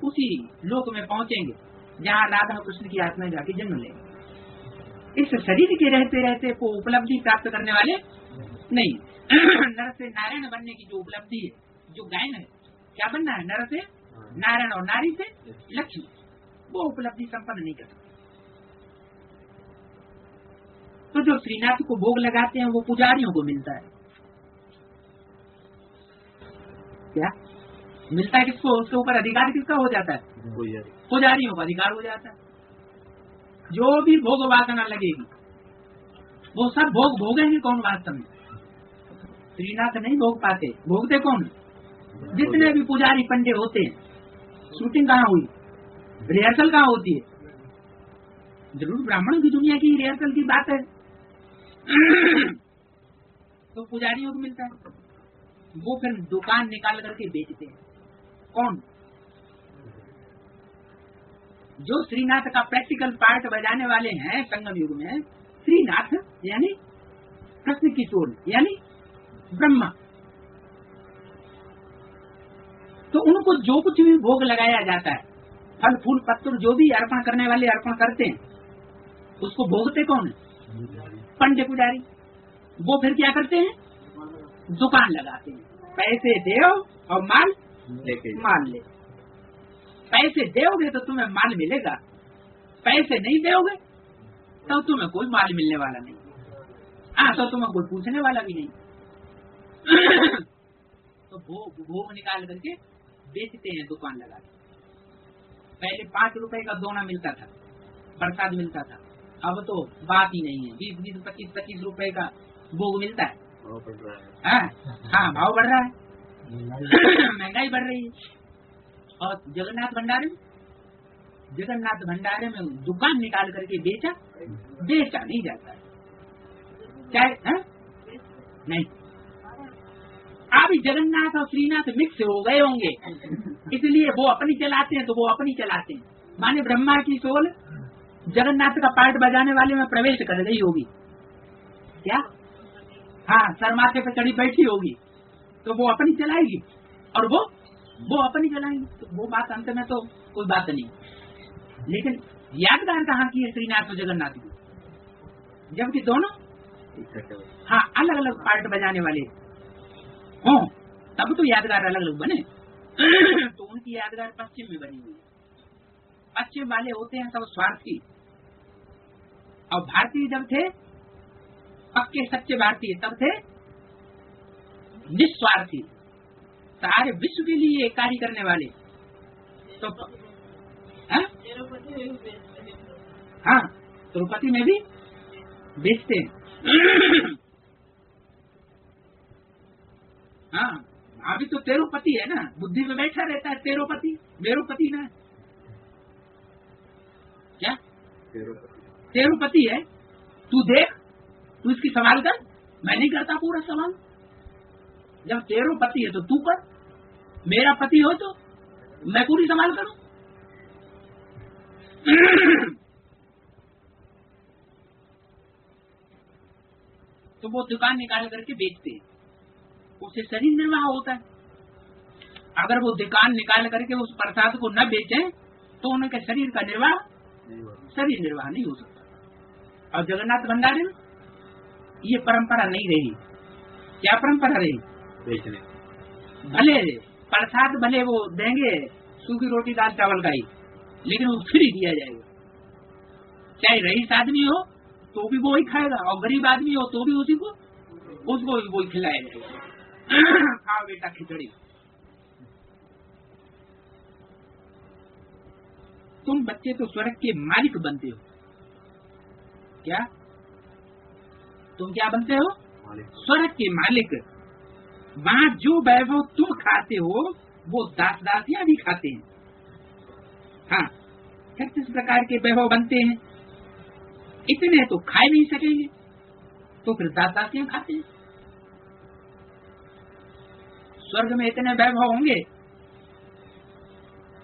उसी लोक में पहुंचेंगे जहाँ राधा कृष्ण की आत्मा जाके जन्म लेंगे। इस शरीर के रहते रहते को उपलब्धि प्राप्त करने वाले नहीं। नर से नारायण बनने की जो उपलब्धि है, जो गायन है, क्या बनना है, नर से नारायण और नारी से लक्ष्मी, वो उपलब्धि संपन्न नहीं कर सकते। तो जो श्रीनाथ को भोग लगाते हैं वो पुजारियों को मिलता है। क्या मिलता है किसको, उसके ऊपर अधिकार किसका हो जाता है, पुजारियों का अधिकार हो जाता है। जो भी भोग वासना लगेगी वो सब भोग भोगेंगे कौन, वास्तव में श्रीनाथ नहीं भोग पाते, भोगते कौन, जितने भी पुजारी पंडे होते हैं। शूटिंग कहाँ हुई, रिहर्सल कहाँ होती है, जरूर ब्राह्मणों की दुनिया की रिहर्सल की बात है। तो पुजारियों को मिलता है, वो फिर दुकान निकाल करके बेचते हैं। कौन, जो श्रीनाथ का प्रैक्टिकल पार्ट बजाने वाले हैं संगम युग में, श्रीनाथ यानी कृष्ण की सोल यानी ब्रह्मा, तो उनको जो कुछ भी भोग लगाया जाता है, फल फूल पत्र जो भी अर्पण करने वाले अर्पण करते हैं, उसको भोगते कौन है? पंडित पुजारी। वो फिर क्या करते हैं? दुकान लगाते हैं, पैसे दो और माल ले। पैसे दोगे तो तुम्हें माल मिलेगा, पैसे नहीं दोगे तो तुम्हें कोई माल मिलने वाला नहीं। तो तुम्हें कोई पूछने वाला भी नहीं। तो भोग निकाल करके बेचते हैं दुकान लगा के। पहले 5 रुपए का दोना मिलता था, प्रसाद मिलता था, अब तो बात ही नहीं है। 20, 25, 25 रुपए का भोग मिलता है। भाव बढ़ रहा है। हाँ, भाव बढ़ रहा है, महंगाई बढ़ रही है। और जगन्नाथ भंडारे में दुकान निकाल करके बेचा नहीं जाता है। चाहे नहीं, अभी जगन्नाथ और श्रीनाथ मिक्स हो गए होंगे, इसलिए वो अपनी चलाते हैं तो वो अपनी चलाते हैं। माने ब्रह्मा की सोल जगन्नाथ का पार्ट बजाने वाले में प्रवेश कर गई होगी क्या? हाँ, सर माथे पे चढ़ी बैठी होगी तो वो अपनी चलाएगी और वो अपनी चलाएंगे। तो वो बात अंत में तो कोई बात नहीं। लेकिन यादगार कहाँ की है श्रीनाथ और जगन्नाथ की? जबकि दोनों हाँ अलग अलग पार्ट बजाने वाले हो, तब तो यादगार अलग अलग बने। तो उनकी यादगार पश्चिम में बनी हुई है। पश्चिम वाले होते हैं सब स्वार्थी, और भारतीय जब थे पक्के सच्चे भारतीय तब थे निस्वार्थी, सारे विश्व के लिए कार्य करने वाले। तो हाँ, तिरुपति में भी बेचते हैं। हाँ, अभी तो तेरुपति है ना, बुद्धि में बैठा रहता है तेरुपति, मेरुपति ना क्या? तेरुपति है। तू देख, तू इसकी संभाल कर, मैं नहीं करता पूरा सवाल। जब तेरुपति है तो तू कर, मेरा पति हो तो मैं पूरी संभाल करूं। तो वो दुकान निकाल करके बेचते हैं, उससे शरीर निर्वाह होता है। अगर वो दुकान निकाल करके उस प्रसाद को न बेचें तो उनके शरीर का निर्वाह नहीं हो सकता। और जगन्नाथ भंडारे में ये परंपरा नहीं रही। क्या परंपरा रही? बेचने। भले प्रसाद भले वो देंगे सूखी रोटी दाल चावल का ही, लेकिन वो फ्री दिया जाएगा। चाहे रईस आदमी हो तो भी वो ही खाएगा, और गरीब आदमी हो तो भी उसको वो ही खिलाया जाएगा। खाओ बेटा खिचड़ी। तुम बच्चे तो स्वर्ग के मालिक बनते हो। क्या तुम क्या बनते हो? स्वर्ग के मालिक। वहाँ जो वैभव तुम खाते हो वो दास दासियां भी खाते हैं। हाँ, 36 प्रकार के वैभव बनते हैं। इतने तो खा नहीं सकेंगे तो फिर दास दासियां खाते हैं। स्वर्ग में इतने वैभव होंगे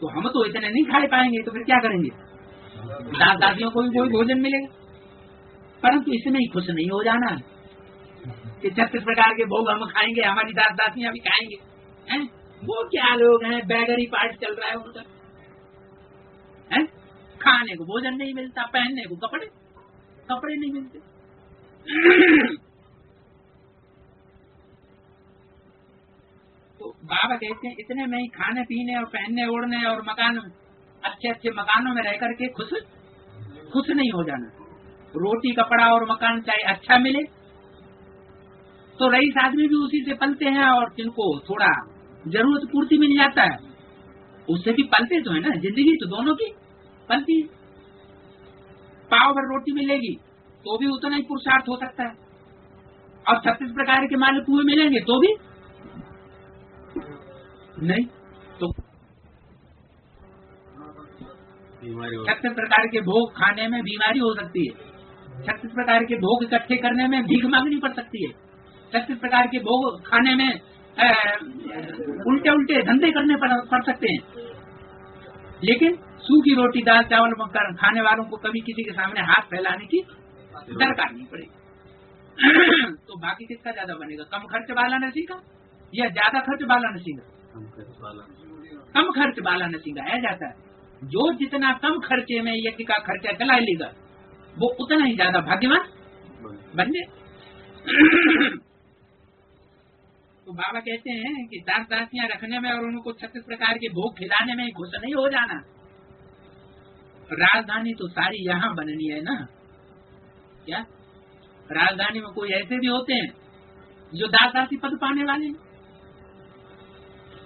तो हम तो इतने नहीं खा पाएंगे, तो फिर क्या करेंगे? दास दासियों को भी कोई भोजन मिलेगा। परंतु इसमें ही खुश नहीं हो जाना कि 36 प्रकार के भोग हम खाएंगे, हमारी दास दासियां भी खाएंगे। हैं? वो क्या लोग हैं, बैगरी पार्ट चल रहा है उनका। हैं? खाने को भोजन नहीं मिलता, पहनने को कपड़े नहीं मिलते। तो बाबा कहते हैं इतने में ही खाने पीने और पहनने ओढ़ने और मकान, अच्छे मकानों में रह करके खुश नहीं हो जाना। रोटी कपड़ा और मकान चाहे अच्छा मिले तो रईस आदमी भी उसी से पलते हैं, और जिनको थोड़ा जरूरत पूर्ति मिल जाता है उससे भी पलते तो है ना। जिंदगी तो दोनों की पलती है। पाव भर रोटी मिलेगी तो भी उतना ही पुरुषार्थ हो सकता है, और 36 प्रकार के माल पुए मिलेंगे तो भी नहीं। तो 36 प्रकार के भोग खाने में बीमारी हो सकती है। 36 प्रकार के भोग इकट्ठे करने में भीख मांगनी पड़ सकती है। 36 प्रकार के भोग खाने में उल्टे धंधे करने पड़ सकते हैं। लेकिन सूखी रोटी दाल चावल मक्खन खाने वालों को कभी किसी के सामने हाथ फैलाने की दरकार नहीं पड़ेगी। तो बाकी किसका ज्यादा बनेगा? कम खर्च वाला नसीब का या ज्यादा खर्च वाला नसीब? कम खर्च वाला न सिंगाया जाता है। जो जितना कम खर्चे में यज्ञ का खर्चा चला लेगा वो उतना ही ज्यादा भाग्यवान बन जाए। तो बाबा कहते हैं कि दास दासियां रखने में और उनको 36 प्रकार के भोग खिलाने में खुश नहीं हो जाना। राजधानी तो सारी यहाँ बननी है ना। क्या राजधानी में कोई ऐसे भी होते हैं जो दास दासी पद पाने वाले हैं,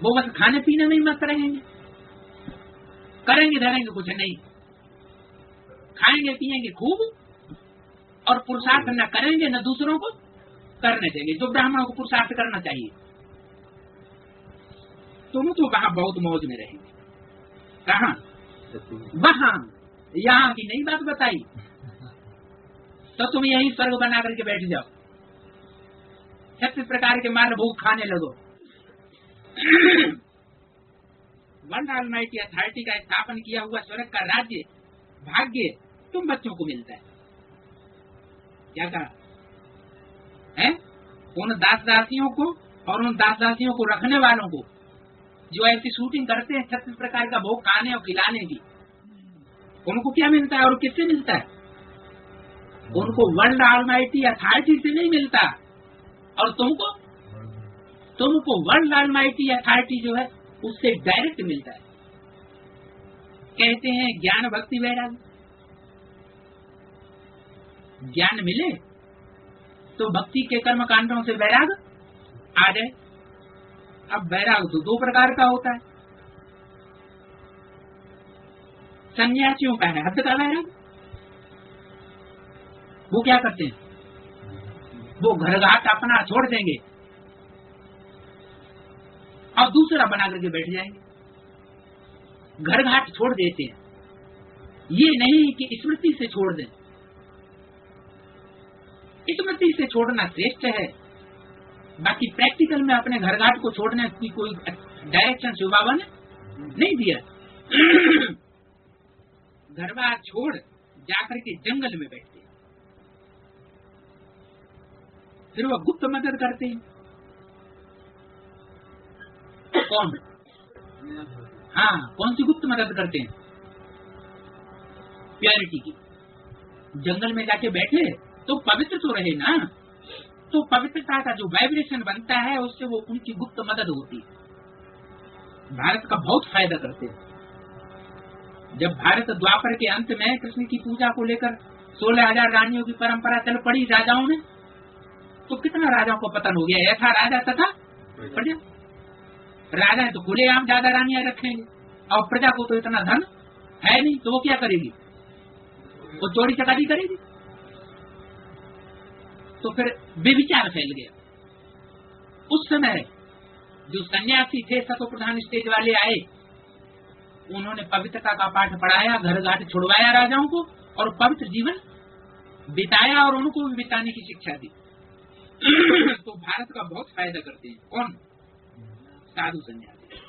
वो बस खाने पीने में ही मस्त रहेंगे, करेंगे धरेंगे कुछ नहीं, खाएंगे पिएंगे खूब और पुरुषार्थ न करेंगे न दूसरों को करने देंगे। जो ब्राह्मणों को पुरुषार्थ करना चाहिए तुम तो वहाँ बहुत मौज में रहेंगे। कहाँ? वहाँ। यहाँ की नई बात बताई तो तुम यही स्वर्ग बना करके बैठ जाओ, 36 प्रकार के माल भोग खाने लगो। वर्ल्ड ऑलमाइटी अथॉरिटी का स्थापन किया हुआ स्वर्ग का राज्य भाग्य तुम बच्चों को मिलता है। क्या कहा है? उन दास दासियों को और उन दास दासियों को रखने वालों को जो ऐसी शूटिंग करते हैं 36 प्रकार का भोग खाने और खिलाने की, उनको क्या मिलता है और किससे मिलता है? उनको वर्ल्ड ऑलमाइटी अथॉरिटी से नहीं मिलता, और तुमको वर्ल्ड ऑलमाइटी अथॉरिटी जो है उससे डायरेक्ट मिलता है। कहते हैं ज्ञान भक्ति वैराग्य, ज्ञान मिले तो भक्ति के कर्म कांडों से वैराग आ जाए। अब वैराग तो 2 प्रकार का होता है। सन्यासियों का है हद का वैराग। वो क्या करते हैं? वो घर घाट अपना छोड़ देंगे और दूसरा बना करके बैठ जाएंगे। घर घाट छोड़ देते हैं, ये नहीं कि स्मृति से छोड़ दें। स्मृति से छोड़ना श्रेष्ठ है, बाकी प्रैक्टिकल में अपने घर घाट को छोड़ने की कोई डायरेक्शन शिव बाबा ने नहीं दिया। घर बार छोड़ जाकर के जंगल में बैठते, फिर वो गुप्त मदद करते हैं। कौन? हाँ, कौन सी गुप्त मदद करते हैं? प्योरिटी की। जंगल में जाके बैठे तो पवित्र तो रहे ना, तो पवित्रता का जो वाइब्रेशन बनता है उससे वो उनकी गुप्त मदद होती है। भारत का बहुत फायदा करते हैं। जब भारत द्वापर के अंत में कृष्ण की पूजा को लेकर 16,000 रानियों की परंपरा चल पड़ी राजाओं में, तो कितना राजाओं को पतन हो गया। ऐसा राजा तथा प्रजा। राजा तो खुलेआम ज्यादा रानियां रखेंगे और प्रजा को तो इतना धन है नहीं, तो वो क्या करेगी? वो चोरी चकारी करेगी। तो फिर बेविचार फैल गया। उस समय जो सन्यासी थे सतो प्रधान स्टेज वाले आए, उन्होंने पवित्रता का पाठ पढ़ाया, घर घाट छुड़वाया राजाओं को और पवित्र जीवन बिताया और उनको भी बिताने की शिक्षा दी। तो भारत का बहुत फायदा करते हैं। कौन? साधु सन्यासी।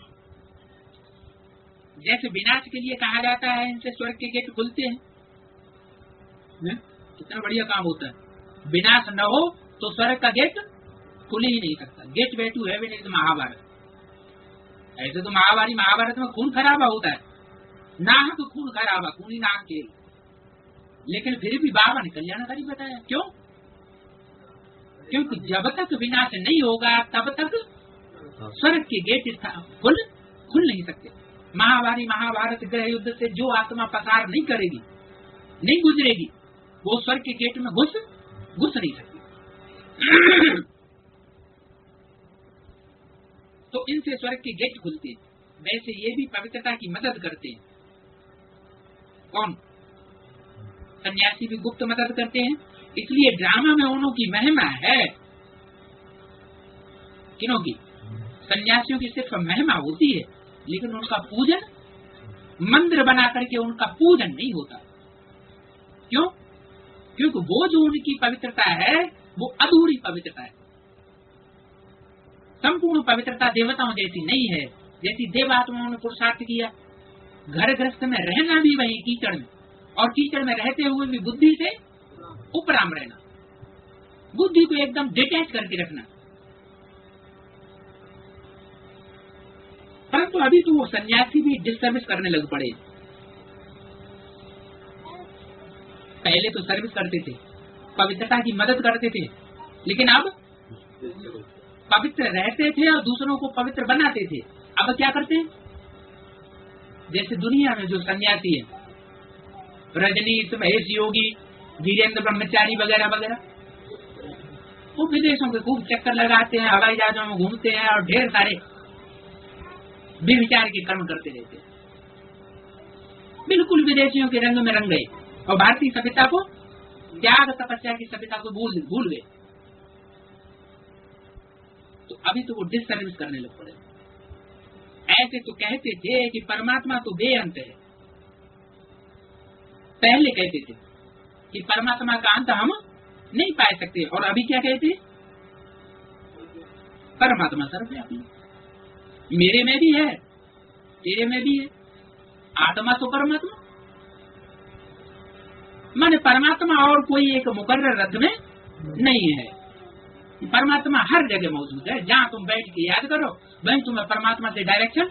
जैसे विनाश के लिए कहा जाता है इनसे स्वर्ग के गेट खुलते हैं, कितना बढ़िया काम होता है। विनाश न हो तो स्वर्ग का गेट खुल ही नहीं सकता। Gateway to heaven is Mahabharat. ऐसे तो महाभारत में खून खराबा होता है, नाहक खून खराबा, खून ही नाहक के, लेकिन फिर भी बाबा ने कल्याणकारी बताया। क्यों? क्योंकि जब तक विनाश नहीं होगा तब तक स्वर्ग के गेट खुल नहीं सकते। महाभारत गृह युद्ध से जो आत्मा पसार नहीं करेगी, नहीं गुजरेगी, वो स्वर्ग के गेट में घुस नहीं सकती। तो इनसे स्वर्ग के गेट खुलते हैं। वैसे ये भी पवित्रता की मदद करते हैं। कौन? सन्यासी भी गुप्त मदद करते हैं। इसलिए ड्रामा में उन्हों की महिमा है। किनों की? सन्यासियों की सिर्फ महिमा होती है, लेकिन उनका पूजन मंदिर बना करके उनका पूजन नहीं होता। क्यों? क्योंकि वो जो उनकी पवित्रता है वो अधूरी पवित्रता है। संपूर्ण पवित्रता देवताओं जैसी नहीं है, जैसी देवात्माओं ने पुरुषार्थ किया। घर गृहस्थ में रहना भी वही कीचड़ में, और कीचड़ में रहते हुए भी बुद्धि से उपराम रहना, बुद्धि को एकदम डिटैच करके रखना। परंतु अभी तो वो सन्यासी भी डिसर्विस करने लग पड़े। पहले तो सर्विस करते थे, पवित्रता की मदद करते थे, लेकिन अब पवित्र रहते थे और दूसरों को पवित्र बनाते थे। अब क्या करते हैं? जैसे दुनिया में जो सन्यासी है, रजनीश, महेश योगी, वीरेंद्र ब्रह्मचारी वगैरह वगैरह, वो विदेशों के खूब चक्कर लगाते हैं, हवाई जहाजों में घूमते हैं और ढेर सारे बेविचार के कर्म करते रहते हैं। बिल्कुल विदेशियों के रंग में रंग गए और भारतीय सभ्यता को, त्याग तपस्या की सभ्यता को भूल गए। तो अभी तो वो डिसर्विस करने लग पड़े। ऐसे तो कहते थे कि परमात्मा तो बेअंत है, पहले कहते थे कि परमात्मा का अंत हम नहीं पा सकते, और अभी क्या कहते? परमात्मा सर्वव्यापी, मेरे में भी है, तेरे में भी है, आत्मा तो परमात्मा। माने परमात्मा और कोई एक मुकर्रर रथ में नहीं है, परमात्मा हर जगह मौजूद है। जहाँ तुम बैठ के याद करो वहीं तुम्हें परमात्मा से डायरेक्शन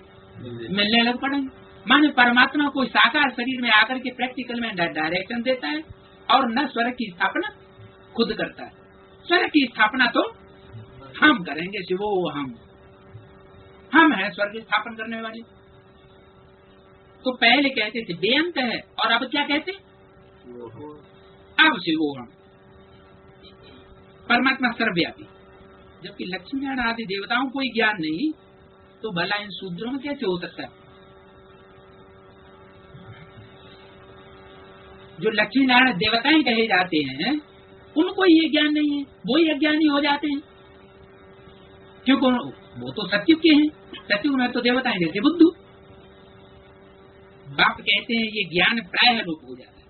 मिलने लग पड़ेंगे। माने परमात्मा कोई साकार शरीर में आकर के प्रैक्टिकल में डायरेक्शन देता है और न स्वर्ग की स्थापना खुद करता है। स्वर्ग की स्थापना तो हम करेंगे, शिवो हम हैं स्वर्ग स्थापन करने वाले। तो पहले कहते थे बेअंत है, और अब क्या कहते? अब शिवो हम, परमात्मा सर्वव्यापी। जबकि लक्ष्मी नारायण आदि देवताओं को ही ज्ञान नहीं, तो भला इन शूद्रों में कैसे हो सकता है? जो लक्ष्मी नारायण देवताएं कहे जाते हैं उनको ये ज्ञान नहीं है, वो ही अज्ञानी हो जाते हैं, क्योंकि वो तो सत्युग के हैं। सत्युग में तो देवताएं जैसे बुद्धू। बाप कहते हैं ये ज्ञान प्रायः लोप हो जाता है।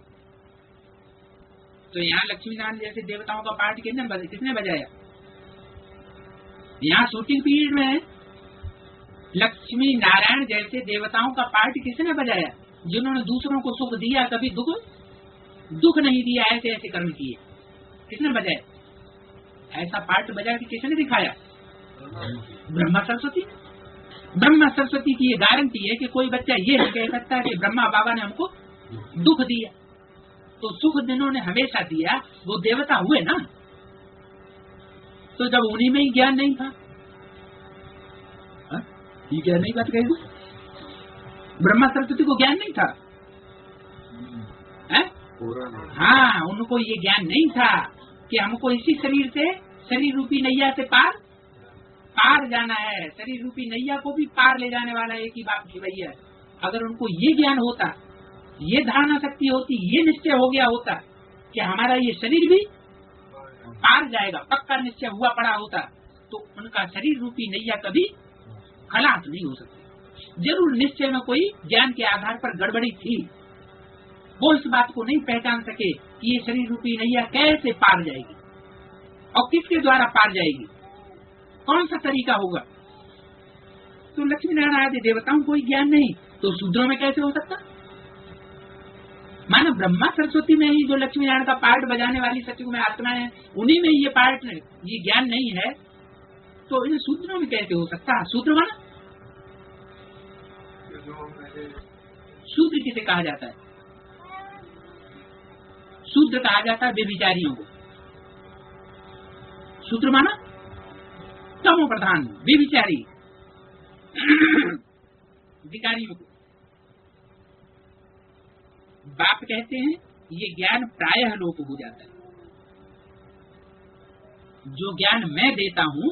तो यहाँ लक्ष्मी नारायण जैसे देवताओं का पाठ किसने बजाया? यहाँ शूटिंग पीरियड में लक्ष्मी नारायण जैसे देवताओं का पाठ किसने बजाया? जिन्होंने दूसरों को सुख दिया, कभी दुख नहीं दिया, ऐसे ऐसे कर्म किए, किसने बजाया? ऐसा पाठ बजा के किसने दिखाया? ब्रह्मा सरस्वती। ब्रह्मा सरस्वती की ये गारंटी है कि कोई बच्चा ये नहीं कह सकता कि ब्रह्मा बाबा ने हमको दुख दिया। तो सुख जिन्होंने हमेशा दिया वो देवता हुए ना। तो जब उन्हीं में ही ज्ञान नहीं था, ये क्या नहीं बात कही? ब्रह्मा सरस्वती को ज्ञान नहीं था, हाँ, उनको ये ज्ञान नहीं था कि हमको इसी शरीर से, शरीर रूपी नैया से पार जाना है। शरीर रूपी नैया को भी पार ले जाने वाला एक ही बाप शिवैया है। अगर उनको ये ज्ञान होता, ये धारणा शक्ति होती, ये निश्चय हो गया होता कि हमारा ये शरीर भी पार जाएगा, पक्का निश्चय हुआ पड़ा होता, तो उनका शरीर रूपी नैया कभी खलास नहीं हो सकती। जरूर निश्चय में कोई ज्ञान के आधार पर गड़बड़ी थी, वो इस बात को नहीं पहचान सके कि ये शरीर रूपी नैया कैसे पार जाएगी और किसके द्वारा पार जाएगी, कौन सा तरीका होगा। तो लक्ष्मी नारायण आदि देवताओं को ज्ञान नहीं, तो शूद्रों में कैसे हो सकता? मानो ब्रह्मा सरस्वती में ही जो लक्ष्मी नारायण का पार्ट बजाने वाली सचिव में आत्माएं हैं, उन्हीं में ये पार्ट, ये ज्ञान नहीं है, तो इन शूद्रों में कैसे हो सकता? शूद्र माना, शूद्र किसे कहा जाता है? शूद्र कहा जाता है बेविचारियों को। शूद्र माना तमो प्रधान, बेविचारी, भिखारियों को। बाप कहते हैं ये ज्ञान प्रायः लोप हो जाता है। जो ज्ञान मैं देता हूँ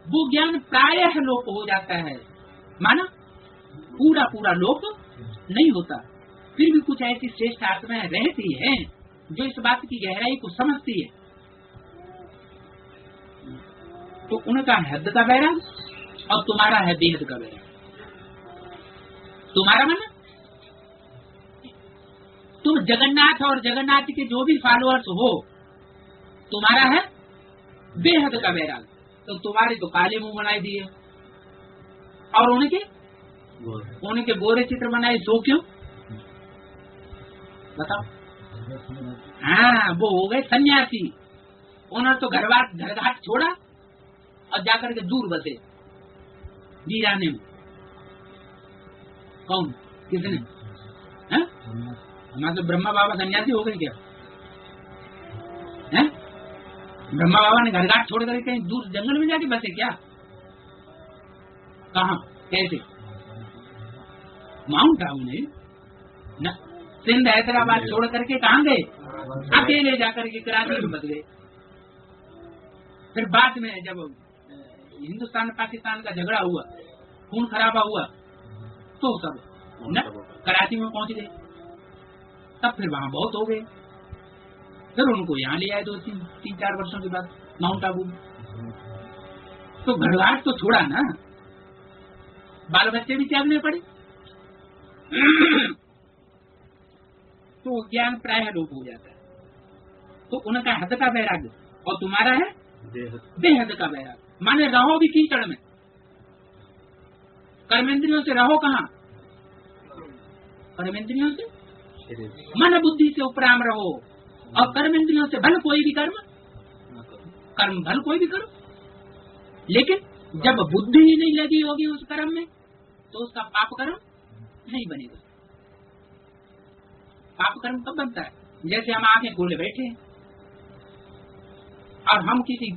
वो ज्ञान प्रायः लोप हो जाता है, माना पूरा लोप नहीं होता। फिर भी कुछ ऐसी श्रेष्ठ आत्माएं रहती हैं जो इस बात की गहराई को समझती है, तो उनका हद का बैराग और तुम्हारा है बेहद का बैराग। तुम्हारा माना तुम जगन्नाथ और जगन्नाथ के जो भी फॉलोअर्स हो, तुम्हारा है बेहद का बैराग। तो तुम्हारे तो काले मुंह बनाए दिए और उनके गोरे चित्र बनाए, सो क्यों बताओ? हाँ, वो हो गए सन्यासी। उन्होंने तो घर घाट छोड़ा और जाकर के दूर बसे वीराने में। कौन? किसने? हैं? हमारे तो ब्रह्मा बाबा सन्यासी हो गए क्या? हैं? ब्रह्मा बाबा ने घर घाट छोड़ कर कहीं दूर जंगल में जाके बसे क्या? कहाँ? कैसे? माउंट आबू नहीं न, सिंध हैदराबाद छोड़ करके कहाँ गए? अकेले जाकर के कराची में बस गए। फिर बाद में जब हिंदुस्तान पाकिस्तान का झगड़ा हुआ, खून खराबा हुआ, तो सब न कराची में पहुंच गए। तब फिर वहां बहुत हो गए, फिर उनको यहाँ ले आए 2-3-4 वर्षों के बाद माउंट आबू में। तो घरघाट तो छोड़ा ना, बाल बच्चे भी त्यागने पड़े। तो ज्ञान प्रायः लोप हो जाता है। तो उनका हद का वैराग्य और तुम्हारा है बेहद का वैराग्य। माने रहो भी कीचड़ में, कर्मेंद्रियों से रहो कहाँ? कर्मेंद्रियों से मन बुद्धि से उपराम रहो, और कर्मेंद्रियों से भल कोई भी कर्म भल कोई भी करो। लेकिन जब बुद्धि ही नहीं लगी होगी उस कर्म में, तो उसका पाप कर्म नहीं बनेगा। पाप कर्म कब बनता है? जैसे हम आंखें खोले बैठे हैं और हम किसी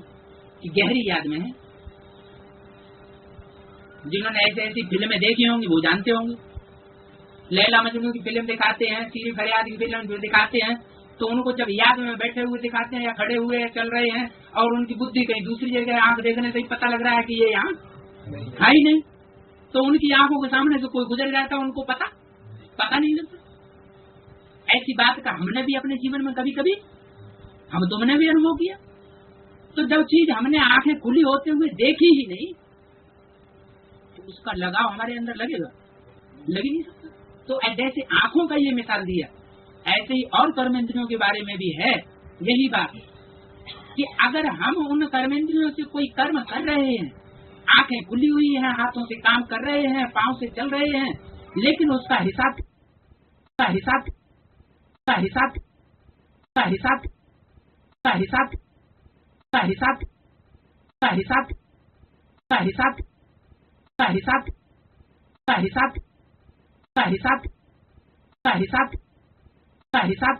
की गहरी याद में हैं। जिन्होंने ऐसी फिल्में देखी होंगी वो जानते होंगे। लैला मजनू की फिल्म दिखाते हैं, सीरी फरियाद की फिल्म जो दिखाते हैं, तो उनको जब याद में बैठे हुए दिखाते हैं या खड़े हुए चल रहे हैं, और उनकी बुद्धि कहीं दूसरी जगह, आंख देखने से ही पता लग रहा है कि ये यहाँ है ही नहीं, तो उनकी आंखों के सामने से कोई गुजर जाता है, उनको पता नहीं लगता। ऐसी बात का हमने भी अपने जीवन में कभी कभी हम तुमने भी अनुभव किया। तो जब चीज हमने आंखें खुली होते हुए देखी ही नहीं, तो उसका लगाव हमारे अंदर लगेगा? लग ही नहीं सकता। तो जैसे आंखों का ये मिसाल दिया, ऐसे ही और कर्मेंद्रियों के बारे में भी है यही बात कि अगर हम उन कर्मेंद्रियों से कोई कर्म कर रहे हैं, आंखें खुली हुई हैं, हाथों से काम कर रहे हैं, पांव से चल रहे हैं, लेकिन उसका हिसाब हिसाब